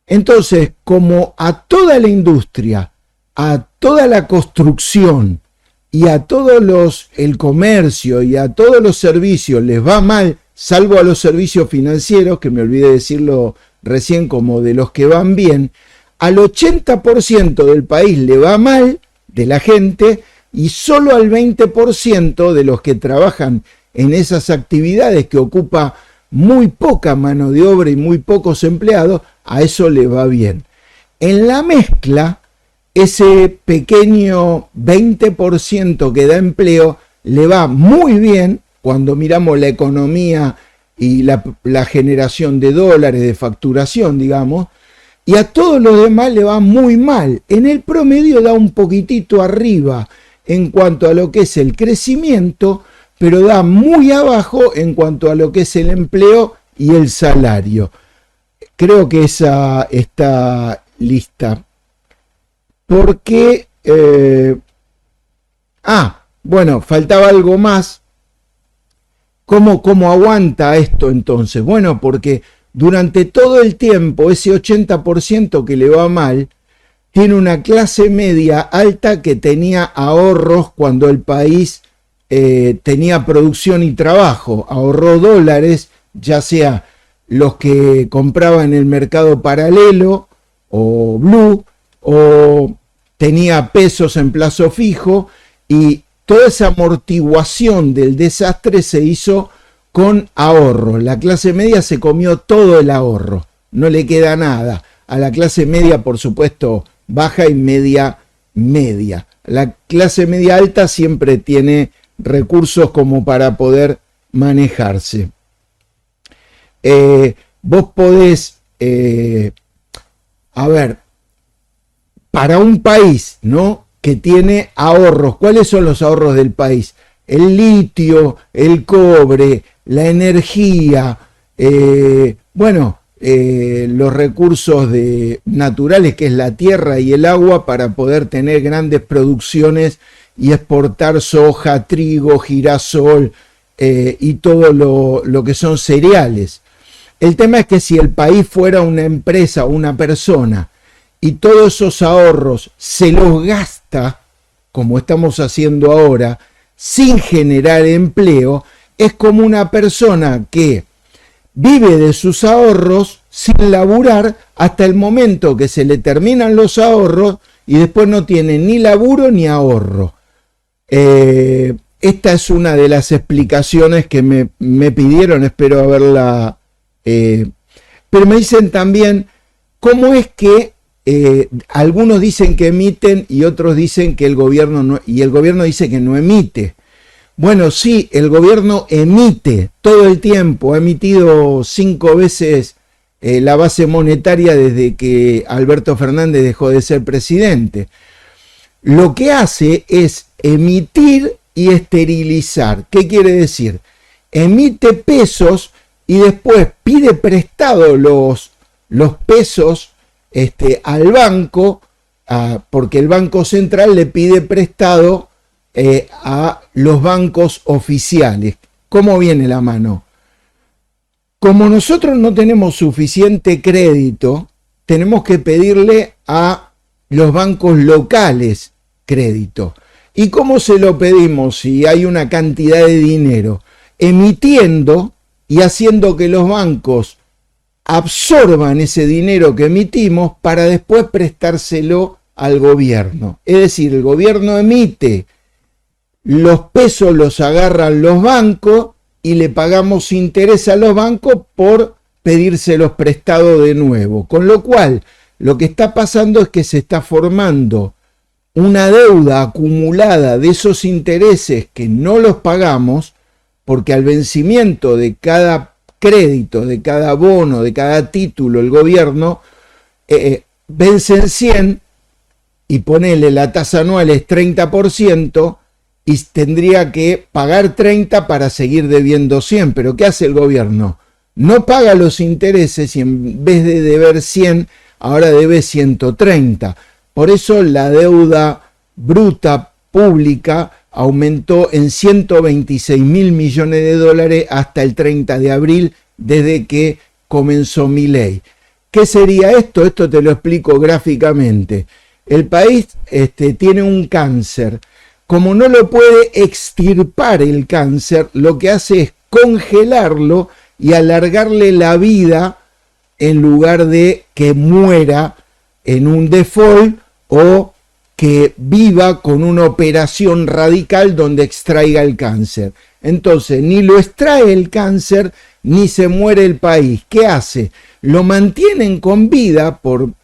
Entonces, como a toda la industria, a toda la construcción y a todos el comercio y a todos los servicios les va mal, salvo a los servicios financieros, que me olvidé decirlo recién, como de los que van bien, al 80% del país le va mal, de la gente, y solo al 20% de los que trabajan en esas actividades, que ocupa muy poca mano de obra y muy pocos empleados, a eso le va bien. En la mezcla, ese pequeño 20% que da empleo le va muy bien cuando miramos la economía y la generación de dólares, de facturación, digamos, y a todos los demás le va muy mal. En el promedio da un poquitito arriba en cuanto a lo que es el crecimiento, pero da muy abajo en cuanto a lo que es el empleo y el salario. Creo que esa está lista. Porque... bueno, faltaba algo más. ¿Cómo aguanta esto entonces? Bueno, porque durante todo el tiempo, ese 80% que le va mal, tiene una clase media alta que tenía ahorros cuando el país tenía producción y trabajo. Ahorró dólares, ya sea los que compraba en el mercado paralelo o blue, o tenía pesos en plazo fijo, y toda esa amortiguación del desastre se hizo con ahorro. La clase media se comió todo el ahorro, no le queda nada. A la clase media, por supuesto, baja y media. La clase media alta siempre tiene recursos como para poder manejarse. Vos podés, para un país, ¿no?, que tiene ahorros. ¿Cuáles son los ahorros del país? El litio, el cobre, la energía, los recursos naturales, que es la tierra y el agua, para poder tener grandes producciones y exportar soja, trigo, girasol y todo lo que son cereales. El tema es que si el país fuera una empresa o una persona y todos esos ahorros se los gasta, como estamos haciendo ahora, sin generar empleo, es como una persona que vive de sus ahorros sin laburar hasta el momento que se le terminan los ahorros y después no tiene ni laburo ni ahorro. Esta es una de las explicaciones que me pidieron, espero haberla... pero me dicen también cómo es que algunos dicen que emiten y otros dicen que el gobierno no, y el gobierno dice que no emite. Bueno, sí, el gobierno emite todo el tiempo, ha emitido 5 veces la base monetaria desde que Alberto Fernández dejó de ser presidente. Lo que hace es emitir y esterilizar. ¿Qué quiere decir? Emite pesos y después pide prestado los pesos al banco, porque el Banco Central le pide prestado a los bancos oficiales. ¿Cómo viene la mano? Como nosotros no tenemos suficiente crédito, tenemos que pedirle a los bancos locales crédito. ¿Y cómo se lo pedimos si hay una cantidad de dinero? Emitiendo y haciendo que los bancos absorban ese dinero que emitimos para después prestárselo al gobierno. Es decir, el gobierno emite, los pesos los agarran los bancos y le pagamos interés a los bancos por pedírselos prestados de nuevo. Con lo cual, lo que está pasando es que se está formando una deuda acumulada de esos intereses que no los pagamos, porque al vencimiento de cada crédito, de cada bono, de cada título, el gobierno vencen 100 y ponele la tasa anual es 30% y tendría que pagar 30 para seguir debiendo 100. Pero ¿qué hace el gobierno? No paga los intereses y en vez de deber 100, ahora debe 130. Por eso la deuda bruta pública aumentó en 126 mil millones de dólares hasta el 30 de abril, desde que comenzó Milei. ¿Qué sería esto? Esto te lo explico gráficamente. El país tiene un cáncer. Como no lo puede extirpar el cáncer, lo que hace es congelarlo y alargarle la vida en lugar de que muera en un default o que viva con una operación radical donde extraiga el cáncer. Entonces, ni lo extrae el cáncer, ni se muere el país. ¿Qué hace? Lo mantienen con vida por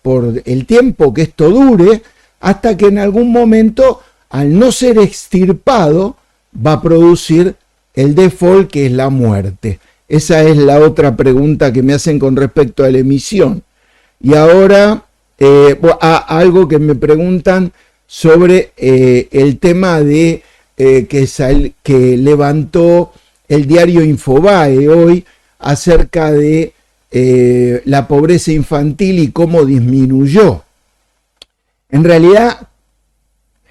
el tiempo que esto dure, hasta que en algún momento, al no ser extirpado, va a producir el default, que es la muerte. Esa es la otra pregunta que me hacen con respecto a la emisión. Y ahora algo que me preguntan sobre el tema de que levantó el diario Infobae hoy acerca de la pobreza infantil y cómo disminuyó. En realidad,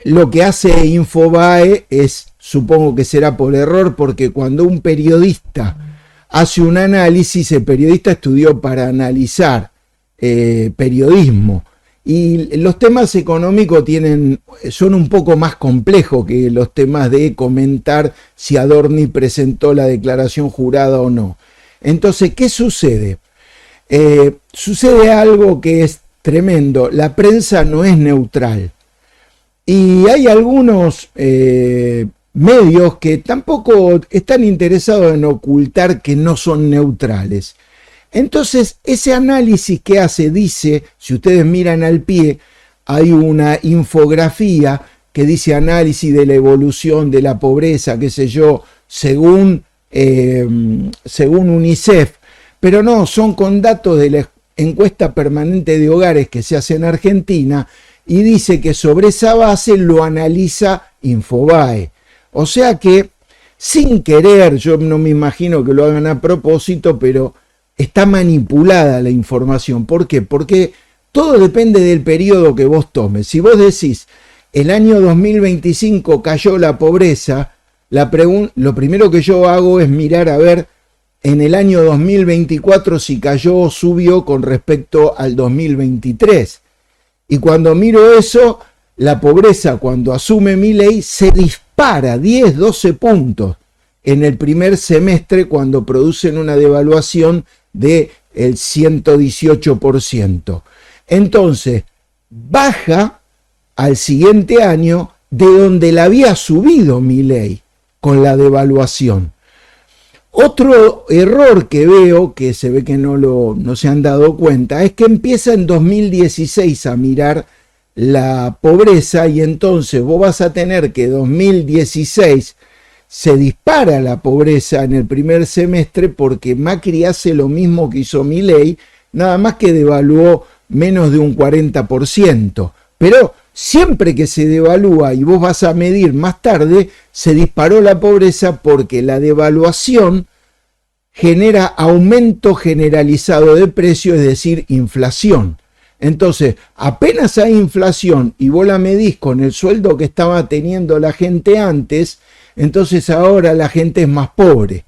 lo que hace Infobae es, supongo que será por error, porque cuando un periodista hace un análisis, el periodista estudió para analizar periodismo. Y los temas económicos son un poco más complejos que los temas de comentar si Adorni presentó la declaración jurada o no. Entonces, ¿qué sucede? Sucede algo que es tremendo. La prensa no es neutral. Y hay algunos medios que tampoco están interesados en ocultar que no son neutrales. Entonces, ese análisis que hace, dice, si ustedes miran al pie, hay una infografía que dice análisis de la evolución de la pobreza, qué sé yo, según UNICEF, pero no, son con datos de la encuesta permanente de hogares que se hace en Argentina, y dice que sobre esa base lo analiza Infobae. O sea que, sin querer, yo no me imagino que lo hagan a propósito, pero está manipulada la información. ¿Por qué? Porque todo depende del periodo que vos tomes. Si vos decís, el año 2025 cayó la pobreza, lo primero que yo hago es mirar a ver en el año 2024 si cayó o subió con respecto al 2023. Y cuando miro eso, la pobreza cuando asume Milei se dispara 10, 12 puntos en el primer semestre cuando producen una devaluación del 118%. Entonces, baja al siguiente año de donde la había subido Milei con la devaluación. Otro error que veo, que se ve que no se han dado cuenta, es que empieza en 2016 a mirar la pobreza y entonces vos vas a tener que 2016 se dispara la pobreza en el primer semestre porque Macri hace lo mismo que hizo Milei, nada más que devaluó menos de un 40%. Pero siempre que se devalúa y vos vas a medir más tarde, se disparó la pobreza porque la devaluación genera aumento generalizado de precios, es decir, inflación. Entonces, apenas hay inflación y vos la medís con el sueldo que estaba teniendo la gente antes, entonces ahora la gente es más pobre.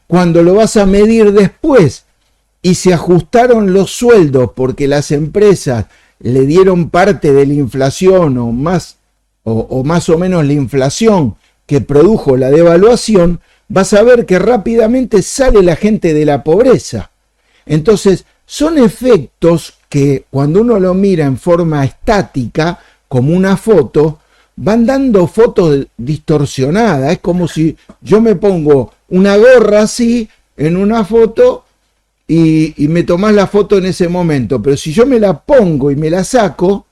Cuando lo vas a medir después y se ajustaron los sueldos porque las empresas le dieron parte de la inflación o más o menos la inflación que produjo la devaluación, vas a ver que rápidamente sale la gente de la pobreza. Entonces, son efectos que cuando uno lo mira en forma estática, como una foto, van dando fotos distorsionadas. Es como si yo me pongo una gorra así en una foto y me tomás la foto en ese momento. Pero si yo me la pongo y me la saco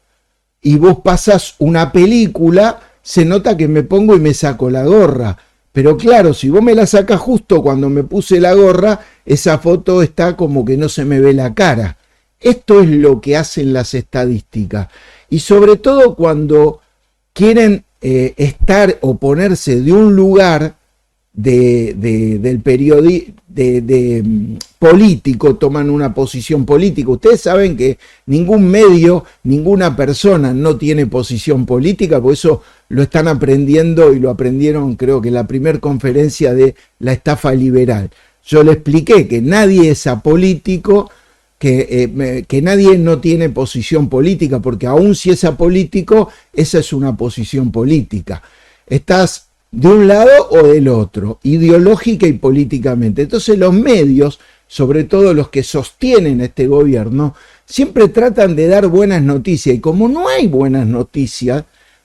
y vos pasás una película, se nota que me pongo y me saco la gorra. Pero claro, si vos me la sacás justo cuando me puse la gorra, esa foto está como que no se me ve la cara. Esto es lo que hacen las estadísticas. Y sobre todo cuando quieren estar o ponerse de un lugar del político, toman una posición política. Ustedes saben que ningún medio, ninguna persona no tiene posición política, por eso lo están aprendiendo y lo aprendieron creo que en la primera conferencia de la estafa liberal. Yo le expliqué que nadie es apolítico, que nadie no tiene posición política, porque aun si es apolítico, esa es una posición política. Estás de un lado o del otro, ideológica y políticamente. Entonces los medios, sobre todo los que sostienen este gobierno, siempre tratan de dar buenas noticias, y como no hay buenas noticias,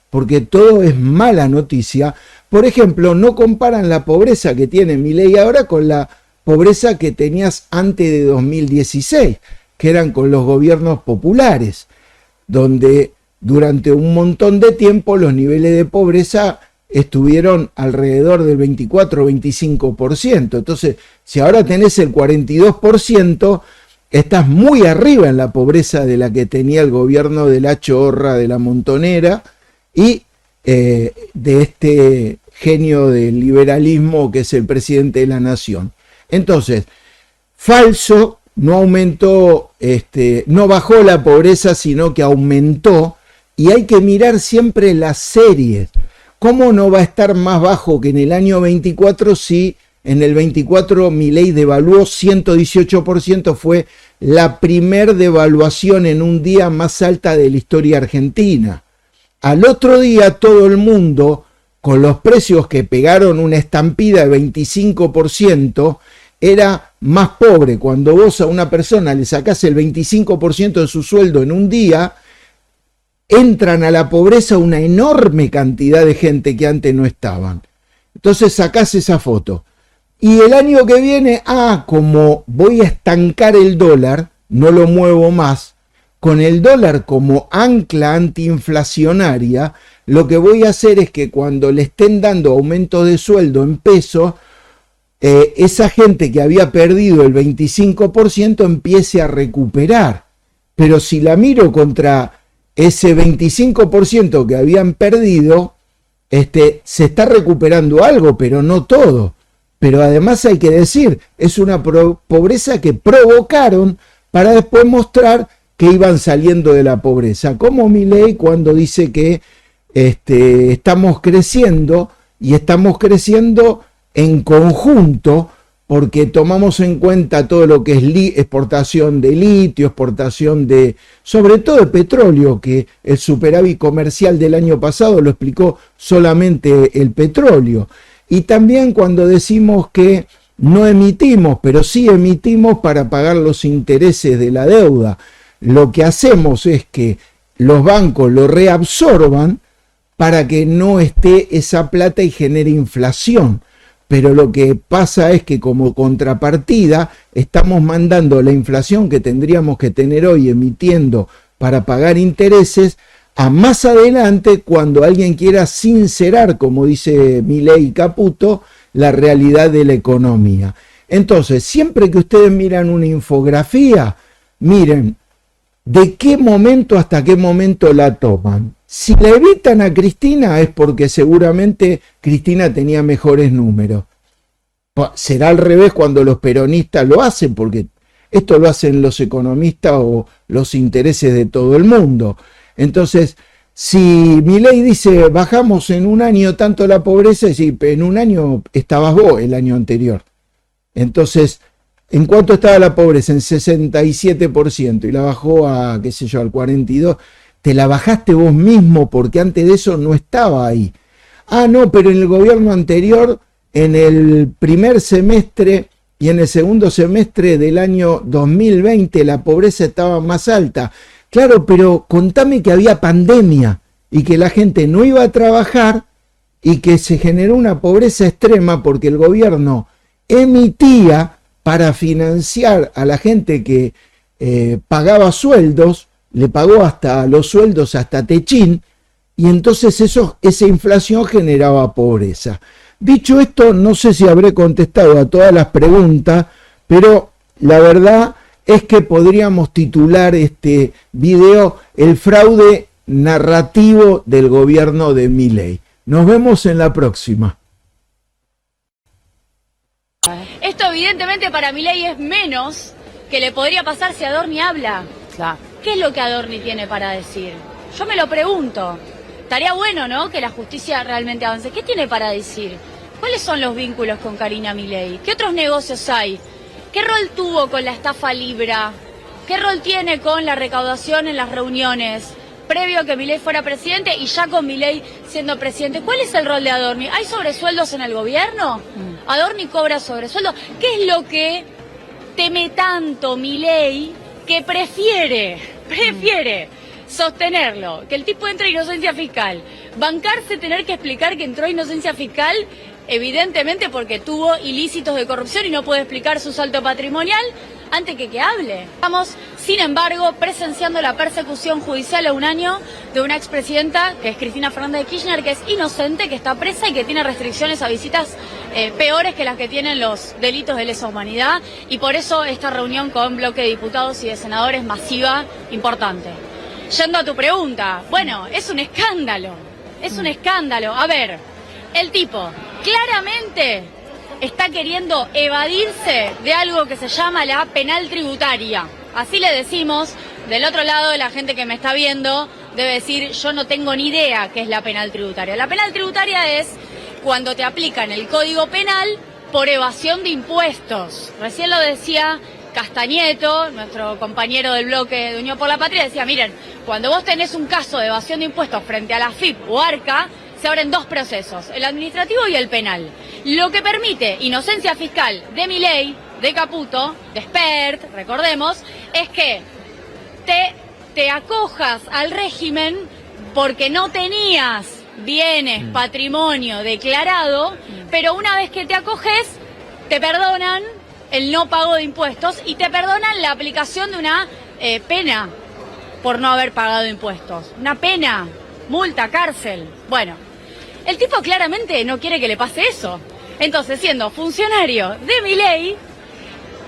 porque todo es mala noticia, por ejemplo, no comparan la pobreza que tiene Milei ahora con la pobreza que tenías antes de 2016, que eran con los gobiernos populares, donde durante un montón de tiempo los niveles de pobreza estuvieron alrededor del 24 o 25%. Entonces, si ahora tenés el 42%, estás muy arriba en la pobreza de la que tenía el gobierno de la Chorra, de la Montonera y de este genio del liberalismo que es el presidente de la nación. Entonces, falso, no aumentó, no bajó la pobreza, sino que aumentó, y hay que mirar siempre las series. ¿Cómo no va a estar más bajo que en el año 24 si en el 24 Milei devaluó 118%? Fue la primer devaluación en un día más alta de la historia argentina. Al otro día todo el mundo, con los precios que pegaron una estampida de 25%, era más pobre. Cuando vos a una persona le sacás el 25% de su sueldo en un día, entran a la pobreza una enorme cantidad de gente que antes no estaban. Entonces sacás esa foto. Y el año que viene, como voy a estancar el dólar, no lo muevo más, con el dólar como ancla antiinflacionaria, lo que voy a hacer es que cuando le estén dando aumento de sueldo en pesos, esa gente que había perdido el 25% empiece a recuperar. Pero si la miro contra ese 25% que habían perdido, se está recuperando algo, pero no todo. Pero además hay que decir, es una pobreza que provocaron para después mostrar que iban saliendo de la pobreza. Como Milei cuando dice que estamos creciendo, y estamos creciendo en conjunto porque tomamos en cuenta todo lo que es exportación de litio, exportación de, sobre todo de petróleo, que el superávit comercial del año pasado lo explicó solamente el petróleo. Y también cuando decimos que no emitimos, pero sí emitimos para pagar los intereses de la deuda. Lo que hacemos es que los bancos lo reabsorban para que no esté esa plata y genere inflación. Pero lo que pasa es que como contrapartida estamos mandando la inflación que tendríamos que tener hoy emitiendo para pagar intereses a más adelante cuando alguien quiera sincerar, como dice Milei y Caputo, la realidad de la economía. Entonces, siempre que ustedes miran una infografía, miren de qué momento hasta qué momento la toman. Si la evitan a Cristina es porque seguramente Cristina tenía mejores números. Será al revés cuando los peronistas lo hacen, porque esto lo hacen los economistas o los intereses de todo el mundo. Entonces, si Milei dice bajamos en un año tanto la pobreza, es decir, en un año estabas vos el año anterior. Entonces, ¿en cuánto estaba la pobreza? En 67% y la bajó a, qué sé yo, al 42%. Te la bajaste vos mismo porque antes de eso no estaba ahí. No, pero en el gobierno anterior, en el primer semestre y en el segundo semestre del año 2020 la pobreza estaba más alta. Claro, pero contame que había pandemia y que la gente no iba a trabajar y que se generó una pobreza extrema porque el gobierno emitía para financiar a la gente que pagaba sueldos, le pagó hasta los sueldos hasta techín, y entonces esa inflación generaba pobreza. Dicho esto, no sé si habré contestado a todas las preguntas, pero la verdad es que podríamos titular este video El fraude narrativo del gobierno de Milei. Nos vemos en la próxima. Esto evidentemente para Milei es menos que le podría pasar si Adorni habla. Claro. ¿Qué es lo que Adorni tiene para decir? Yo me lo pregunto. Estaría bueno, ¿no?, que la justicia realmente avance. ¿Qué tiene para decir? ¿Cuáles son los vínculos con Karina Milei? ¿Qué otros negocios hay? ¿Qué rol tuvo con la estafa Libra? ¿Qué rol tiene con la recaudación en las reuniones? Previo a que Milei fuera presidente y ya con Milei siendo presidente. ¿Cuál es el rol de Adorni? ¿Hay sobresueldos en el gobierno? ¿Adorni cobra sobresueldos? ¿Qué es lo que teme tanto Milei que prefiere sostenerlo? Que el tipo entre inocencia fiscal. Bancarse tener que explicar que entró inocencia fiscal, evidentemente porque tuvo ilícitos de corrupción y no puede explicar su salto patrimonial, antes que hable. Estamos, sin embargo, presenciando la persecución judicial a un año de una expresidenta, que es Cristina Fernández de Kirchner, que es inocente, que está presa y que tiene restricciones a visitas peores que las que tienen los delitos de lesa humanidad, y por eso esta reunión con bloque de diputados y de senadores masiva, importante. Yendo a tu pregunta, bueno, es un escándalo, es un escándalo. A ver, el tipo claramente está queriendo evadirse de algo que se llama la penal tributaria. Así le decimos. Del otro lado, la gente que me está viendo debe decir, yo no tengo ni idea qué es la penal tributaria. La penal tributaria es cuando te aplican el Código Penal por evasión de impuestos. Recién lo decía Castañeto, nuestro compañero del bloque de Unión por la Patria, decía, miren, cuando vos tenés un caso de evasión de impuestos frente a la AFIP o ARCA, se abren dos procesos, el administrativo y el penal. Lo que permite inocencia fiscal de Milei, de Caputo, de Spert, recordemos, es que te acojas al régimen porque no tenías bienes, patrimonio declarado, pero una vez que te acoges, te perdonan el no pago de impuestos y te perdonan la aplicación de una pena por no haber pagado impuestos. Una pena, multa, cárcel. Bueno, el tipo claramente no quiere que le pase eso. Entonces, siendo funcionario de Milei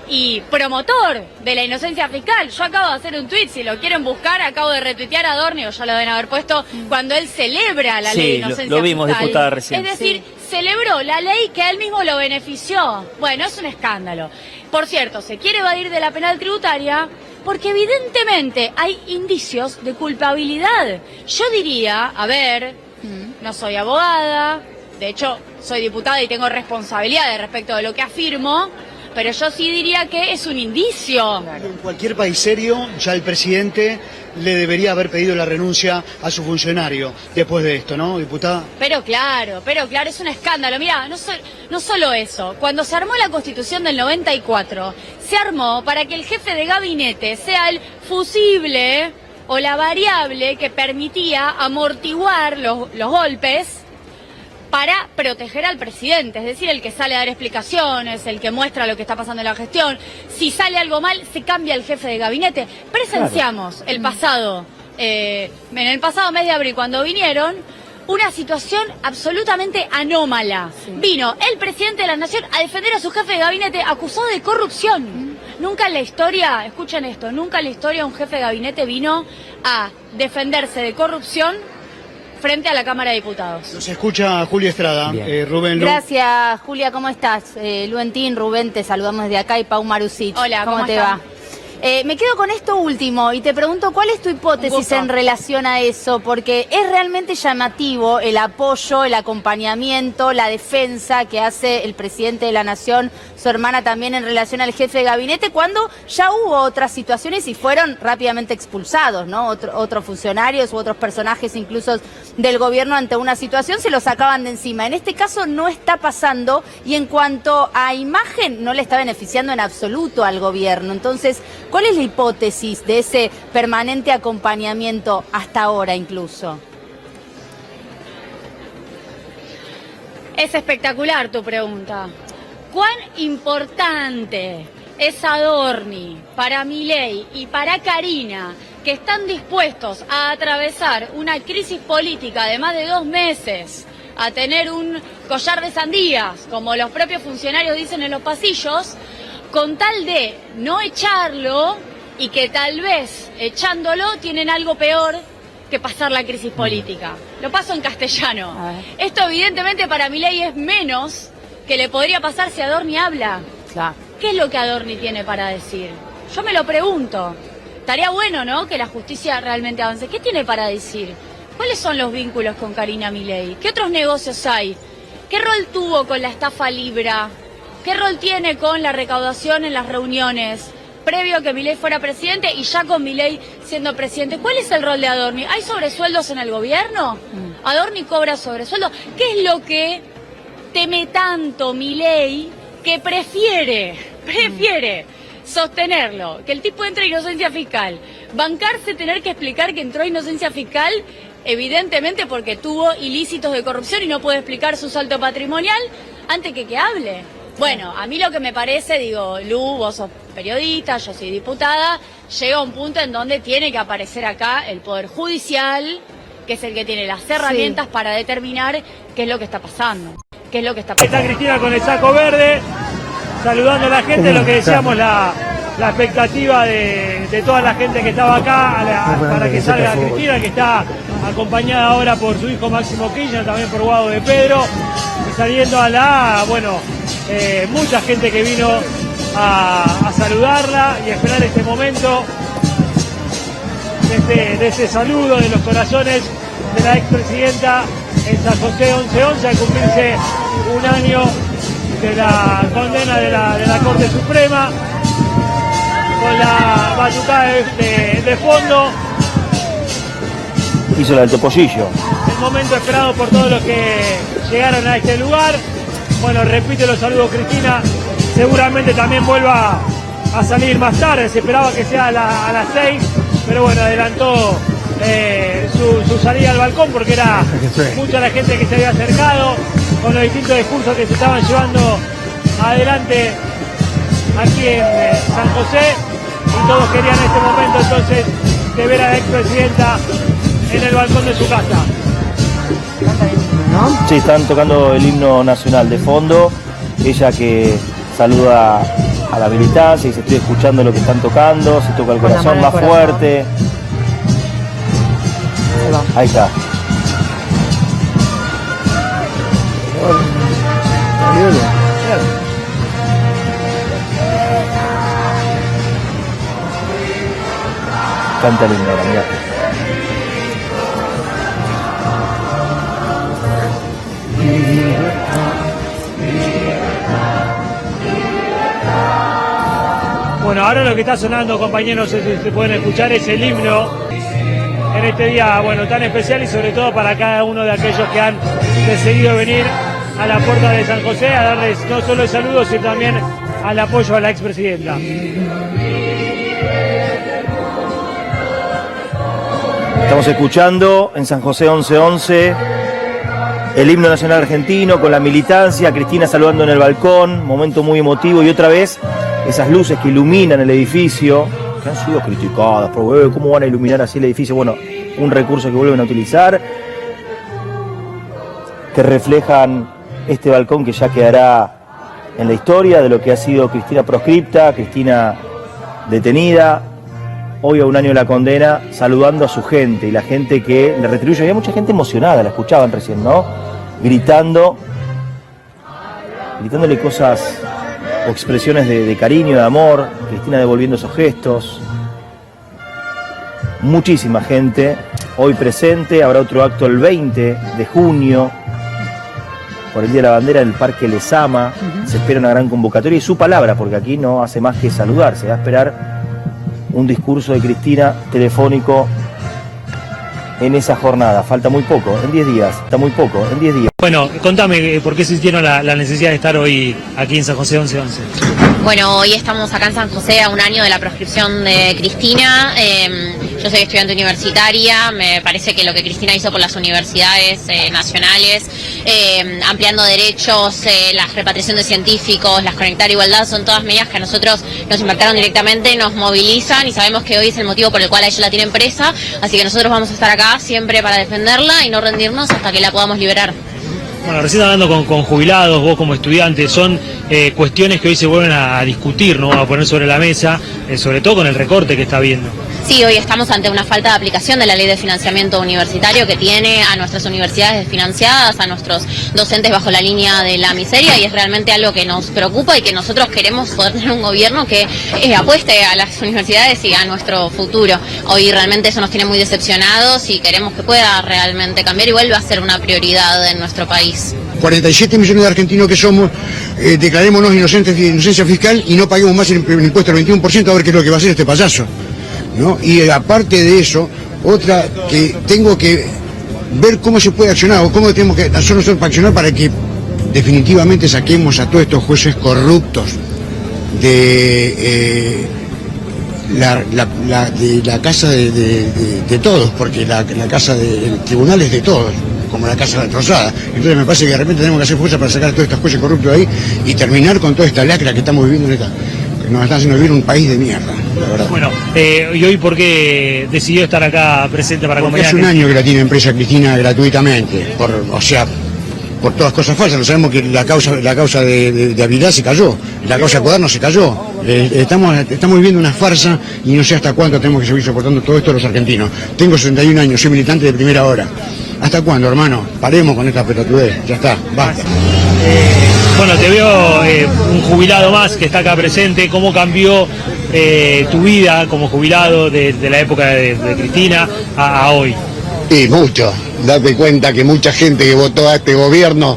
y promotor de la inocencia fiscal, yo acabo de hacer un tuit, si lo quieren buscar, acabo de retuitear a Adorni, o ya lo deben haber puesto, cuando él celebra la ley de inocencia lo vimos, fiscal. diputada, recién. Es decir, celebró la ley que a él mismo lo benefició. Bueno, es un escándalo. Por cierto, se quiere evadir de la penal tributaria porque evidentemente hay indicios de culpabilidad. Yo diría, a ver, no soy abogada, de hecho soy diputada y tengo responsabilidades respecto de lo que afirmo, pero yo sí diría que es un indicio. En cualquier país serio, ya el presidente le debería haber pedido la renuncia a su funcionario después de esto, ¿no, diputada? Pero claro, es un escándalo. Mirá, no solo eso. Cuando se armó la Constitución del 94, se armó para que el jefe de gabinete sea el fusible o la variable que permitía amortiguar los golpes para proteger al presidente, es decir, el que sale a dar explicaciones, el que muestra lo que está pasando en la gestión. Si sale algo mal, se cambia el jefe de gabinete. Presenciamos en el pasado mes de abril, cuando vinieron, una situación absolutamente anómala. Vino el presidente de la Nación a defender a su jefe de gabinete acusado de corrupción. Nunca en la historia, escuchen esto, nunca en la historia un jefe de gabinete vino a defenderse de corrupción frente a la Cámara de Diputados. Nos escucha Julia Estrada, Rubén Lu. Gracias, Julia, ¿cómo estás? Luentín, Rubén, te saludamos desde acá y Pau Marusic. Hola, ¿cómo te va? Me quedo con esto último y te pregunto, ¿cuál es tu hipótesis en relación a eso? Porque es realmente llamativo el apoyo, el acompañamiento, la defensa que hace el presidente de la Nación, su hermana también, en relación al jefe de gabinete, cuando ya hubo otras situaciones y fueron rápidamente expulsados, ¿no? Otros funcionarios u otros personajes incluso del gobierno ante una situación se los sacaban de encima. En este caso no está pasando y en cuanto a imagen no le está beneficiando en absoluto al gobierno. Entonces, ¿cuál es la hipótesis de ese permanente acompañamiento hasta ahora incluso? Es espectacular tu pregunta. ¿Cuán importante es Adorni para Milei y para Karina, que están dispuestos a atravesar una crisis política de más de 2 meses, a tener un collar de sandías, como los propios funcionarios dicen en los pasillos, con tal de no echarlo y que tal vez echándolo tienen algo peor que pasar la crisis política? Lo paso en castellano. Esto evidentemente para Milei es menos que le podría pasar si Adorni habla. Claro. ¿Qué es lo que Adorni tiene para decir? Yo me lo pregunto. Estaría bueno, ¿no?, que la justicia realmente avance. ¿Qué tiene para decir? ¿Cuáles son los vínculos con Karina Milei? ¿Qué otros negocios hay? ¿Qué rol tuvo con la estafa Libra? ¿Qué rol tiene con la recaudación en las reuniones previo a que Milei fuera presidente y ya con Milei siendo presidente? ¿Cuál es el rol de Adorni? ¿Hay sobresueldos en el gobierno? ¿Adorni cobra sobresueldo? ¿Qué es lo que teme tanto Milei que prefiere sostenerlo? Que el tipo entre a inocencia fiscal, bancarse tener que explicar que entró a inocencia fiscal, evidentemente porque tuvo ilícitos de corrupción y no puede explicar su salto patrimonial, antes que hable. Bueno, a mí lo que me parece, digo, Lu, vos sos periodista, yo soy diputada, llega un punto en donde tiene que aparecer acá el Poder Judicial, que es el que tiene las herramientas para determinar qué es lo que está pasando. qué es lo que está pasando. Está Cristina con el saco verde, saludando a la gente, lo que decíamos, la expectativa de toda la gente que estaba acá para que salga Cristina, que está acompañada ahora por su hijo Máximo Kirchner, también por Guado de Pedro, y saliendo mucha gente que vino a saludarla y a esperar este momento de este saludo de los corazones de la expresidenta en San José 11-11, al cumplirse un año de la condena de la Corte Suprema, con la batucada de fondo. Hizo la del topollillo. El momento esperado por todos los que llegaron a este lugar. Bueno, repite los saludos Cristina, seguramente también vuelva a salir más tarde, se esperaba que sea a las 6, pero bueno, adelantó su salida al balcón porque era mucha la gente que se había acercado con los distintos discursos que se estaban llevando adelante aquí en San José, y todos querían en este momento entonces de ver a la expresidenta en el balcón de su casa. Sí, están tocando el himno nacional de fondo, ella que saluda a la militancia y se estoy escuchando lo que están tocando, se toca el corazón más fuerte. Ahí está. Canta el himno, mirá. Bueno, ahora lo que está sonando, compañeros, si se pueden escuchar, es el himno en este día, bueno, tan especial, y sobre todo para cada uno de aquellos que han decidido venir a la puerta de San José a darles no solo el saludo, sino también al apoyo a la expresidenta. Estamos escuchando en San José 11-11 el himno nacional argentino con la militancia, Cristina saludando en el balcón, momento muy emotivo, y otra vez esas luces que iluminan el edificio, que han sido criticadas, por cómo van a iluminar así el edificio. Bueno, un recurso que vuelven a utilizar, que reflejan este balcón que ya quedará en la historia de lo que ha sido Cristina proscripta, Cristina detenida, hoy a un año de la condena, saludando a su gente y la gente que le retribuye. Había mucha gente emocionada, la escuchaban recién, ¿no? Gritándole cosas o expresiones de cariño, de amor, Cristina devolviendo esos gestos. Muchísima gente hoy presente, habrá otro acto el 20 de junio, por el Día de la Bandera en el Parque Lezama. Se espera una gran convocatoria y su palabra, porque aquí no hace más que saludar, se va a esperar un discurso de Cristina telefónico en esa jornada. Falta muy poco, en 10 días, está muy poco, en 10 días. Bueno, contame, ¿por qué sintieron la necesidad de estar hoy aquí en San José 11-11? Bueno, hoy estamos acá en San José a un año de la proscripción de Cristina. Yo soy estudiante universitaria, me parece que lo que Cristina hizo por las universidades nacionales, ampliando derechos, la repatriación de científicos, las conectar igualdad, son todas medidas que a nosotros nos impactaron directamente, nos movilizan, y sabemos que hoy es el motivo por el cual a ella la tienen presa, así que nosotros vamos a estar acá siempre para defenderla y no rendirnos hasta que la podamos liberar. Bueno, recién hablando con jubilados, vos como estudiante, son cuestiones que hoy se vuelven a discutir, ¿no? A poner sobre la mesa, sobre todo con el recorte que está habiendo. Sí, hoy estamos ante una falta de aplicación de la ley de financiamiento universitario que tiene a nuestras universidades desfinanciadas, a nuestros docentes bajo la línea de la miseria, y es realmente algo que nos preocupa y que nosotros queremos poder tener un gobierno que apueste a las universidades y a nuestro futuro. Hoy realmente eso nos tiene muy decepcionados y queremos que pueda realmente cambiar y vuelva a ser una prioridad en nuestro país. 47 millones de argentinos que somos, declarémonos inocentes de inocencia fiscal y no paguemos más el impuesto del 21%, a ver qué es lo que va a hacer este payaso, ¿no? Y aparte de eso, otra que tengo que ver cómo se puede accionar o cómo tenemos que nosotros accionar para que definitivamente saquemos a todos estos jueces corruptos de la casa de todos, porque la casa del tribunal es de todos, como la casa rosada. Entonces me parece que de repente tenemos que hacer fuerza para sacar a todos estos jueces corruptos de ahí y terminar con toda esta lacra que estamos viviendo en que nos están haciendo vivir un país de mierda, la verdad. Bueno, ¿y hoy por qué decidió estar acá presente para acompañar? Hace un año que la tiene empresa Cristina gratuitamente, por todas cosas falsas. No sabemos que la causa de Avilá se cayó, la causa de Cuaderno se cayó. Estamos viviendo una farsa y no sé hasta cuánto tenemos que seguir soportando todo esto los argentinos. Tengo 61 años, soy militante de primera hora. ¿Hasta cuándo, hermano? Paremos con esta pelotudez, ya está, basta. Bueno, te veo un jubilado más que está acá presente. ¿Cómo cambió tu vida como jubilado de la época de Cristina a hoy? Y mucho. Date cuenta que mucha gente que votó a este gobierno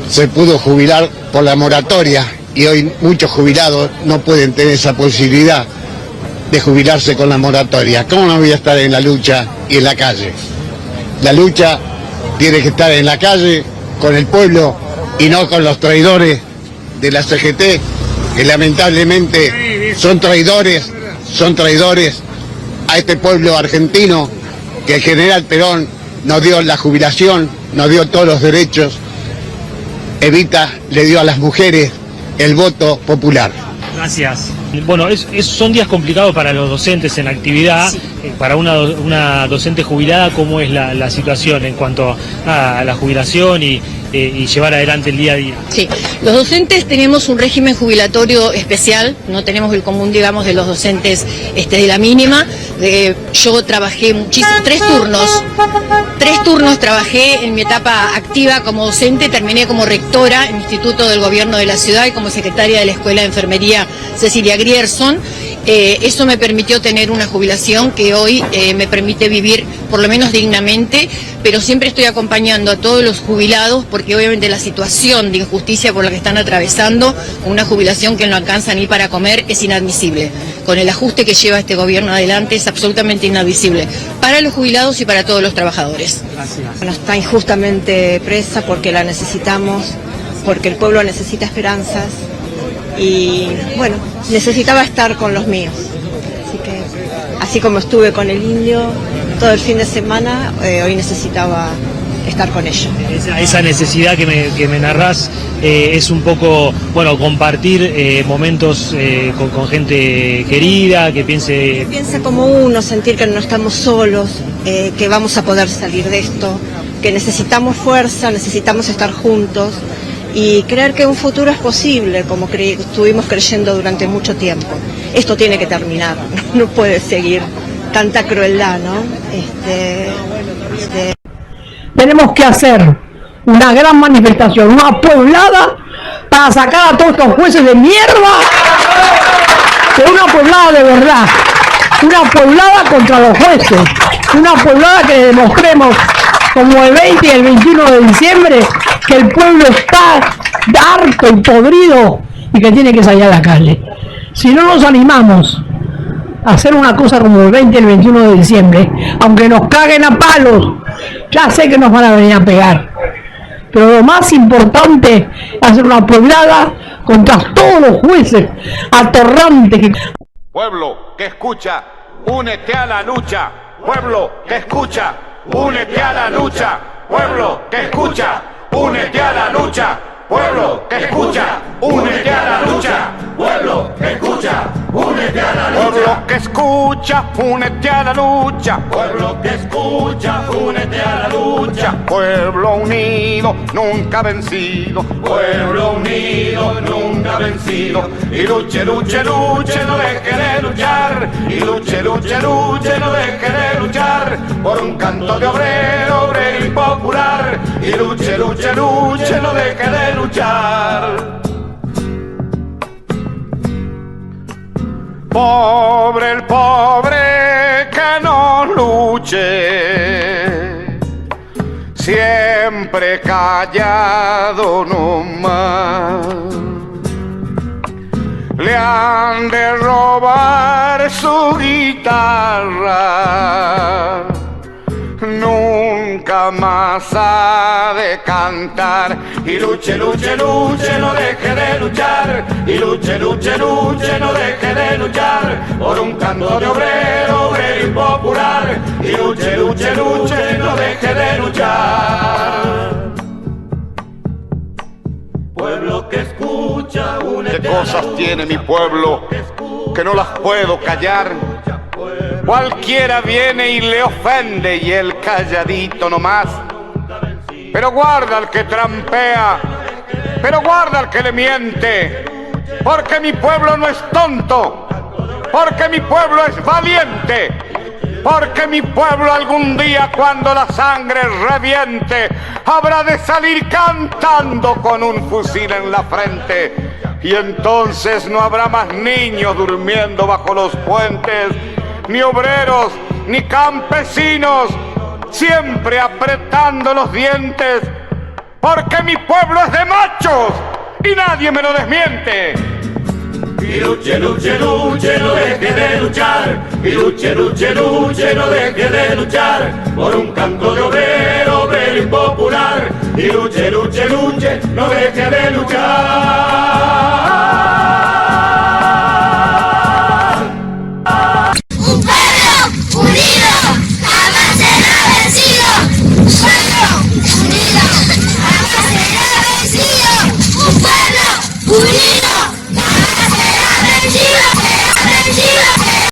se pudo jubilar por la moratoria y hoy muchos jubilados no pueden tener esa posibilidad de jubilarse con la moratoria. ¿Cómo no voy a estar en la lucha y en la calle? La lucha tiene que estar en la calle con el pueblo y no con los traidores de la CGT, que lamentablemente son traidores a este pueblo argentino, que el general Perón nos dio la jubilación, nos dio todos los derechos. Evita le dio a las mujeres el voto popular. Gracias. Bueno, son días complicados para los docentes en actividad. Sí. Para una docente jubilada, ¿cómo es la situación en cuanto a la jubilación y llevar adelante el día a día? Sí, los docentes tenemos un régimen jubilatorio especial, no tenemos el común, digamos, de los docentes de la mínima. Yo trabajé muchísimo, 3 turnos trabajé en mi etapa activa como docente, terminé como rectora en el Instituto del Gobierno de la Ciudad y como secretaria de la Escuela de Enfermería Cecilia Grierson. Eso me permitió tener una jubilación que hoy me permite vivir por lo menos dignamente, pero siempre estoy acompañando a todos los jubilados porque obviamente la situación de injusticia por la que están atravesando, una jubilación que no alcanza ni para comer, es inadmisible. Con el ajuste que lleva este gobierno adelante es absolutamente inadmisible para los jubilados y para todos los trabajadores. Gracias. Bueno, está injustamente presa porque la necesitamos, porque el pueblo necesita esperanzas. Y bueno, necesitaba estar con los míos, así que así como estuve con el indio todo el fin de semana, hoy necesitaba estar con ella. Esa necesidad que me narrás es un poco, bueno, compartir momentos con gente querida, que piense como uno, sentir que no estamos solos, que vamos a poder salir de esto, que necesitamos fuerza, necesitamos estar juntos y creer que un futuro es posible, como estuvimos creyendo durante mucho tiempo. Esto tiene que terminar, no puede seguir tanta crueldad, ¿no? Tenemos que hacer una gran manifestación, una pueblada para sacar a todos estos jueces de mierda, pero una pueblada de verdad, una pueblada contra los jueces, una pueblada que demostremos como el 20 y el 21 de diciembre que el pueblo está harto y podrido y que tiene que salir a la calle. Si no nos animamos a hacer una cosa como el 20 y el 21 de diciembre, aunque nos caguen a palos, ya sé que nos van a venir a pegar, pero lo más importante es hacer una pueblada contra todos los jueces atorrantes que... Pueblo que escucha, únete a la lucha. Pueblo que escucha, únete a la lucha. Pueblo que escucha, únete a la lucha. Pueblo que escucha, únete a la lucha. Pueblo que escucha, únete a la lucha. Pueblo que escucha, únete a la lucha. Pueblo que escucha, únete a la lucha. Pueblo unido, nunca vencido. Pueblo unido, nunca vencido. Y luche, luche, luche, no deje de luchar. Y luche, luche, luche, no deje de luchar. Por un canto de obrero, obrero y popular. Y luche, luche, luche, no deje de luchar. Pobre el pobre que no luche, siempre callado nomás. Le han de robar su guitarra, nunca más ha de cantar. Y luche, luche, luche, no deje de luchar. Y luche, luche, luche, no deje de luchar. Por un canto de obrero, obrero y popular. Y luche, luche, luche, no deje de luchar. Pueblo que escucha, únete. ¿Qué cosas tiene mi pueblo que no las puedo callar? Cualquiera viene y le ofende y el calladito nomás. pero guarda al que trampea, pero guarda al que le miente, porque mi pueblo no es tonto, porque mi pueblo es valiente, porque mi pueblo algún día cuando la sangre reviente habrá de salir cantando con un fusil en la frente, y entonces no habrá más niños durmiendo bajo los puentes, ni obreros, ni campesinos, siempre apretando los dientes, porque mi pueblo es de machos y nadie me lo desmiente. Y luche, luche, luche, no deje de luchar. Y luche, luche, luche, no deje de luchar por un canto de obrero, obrero y popular. Y luche, luche, luche, no deje de luchar.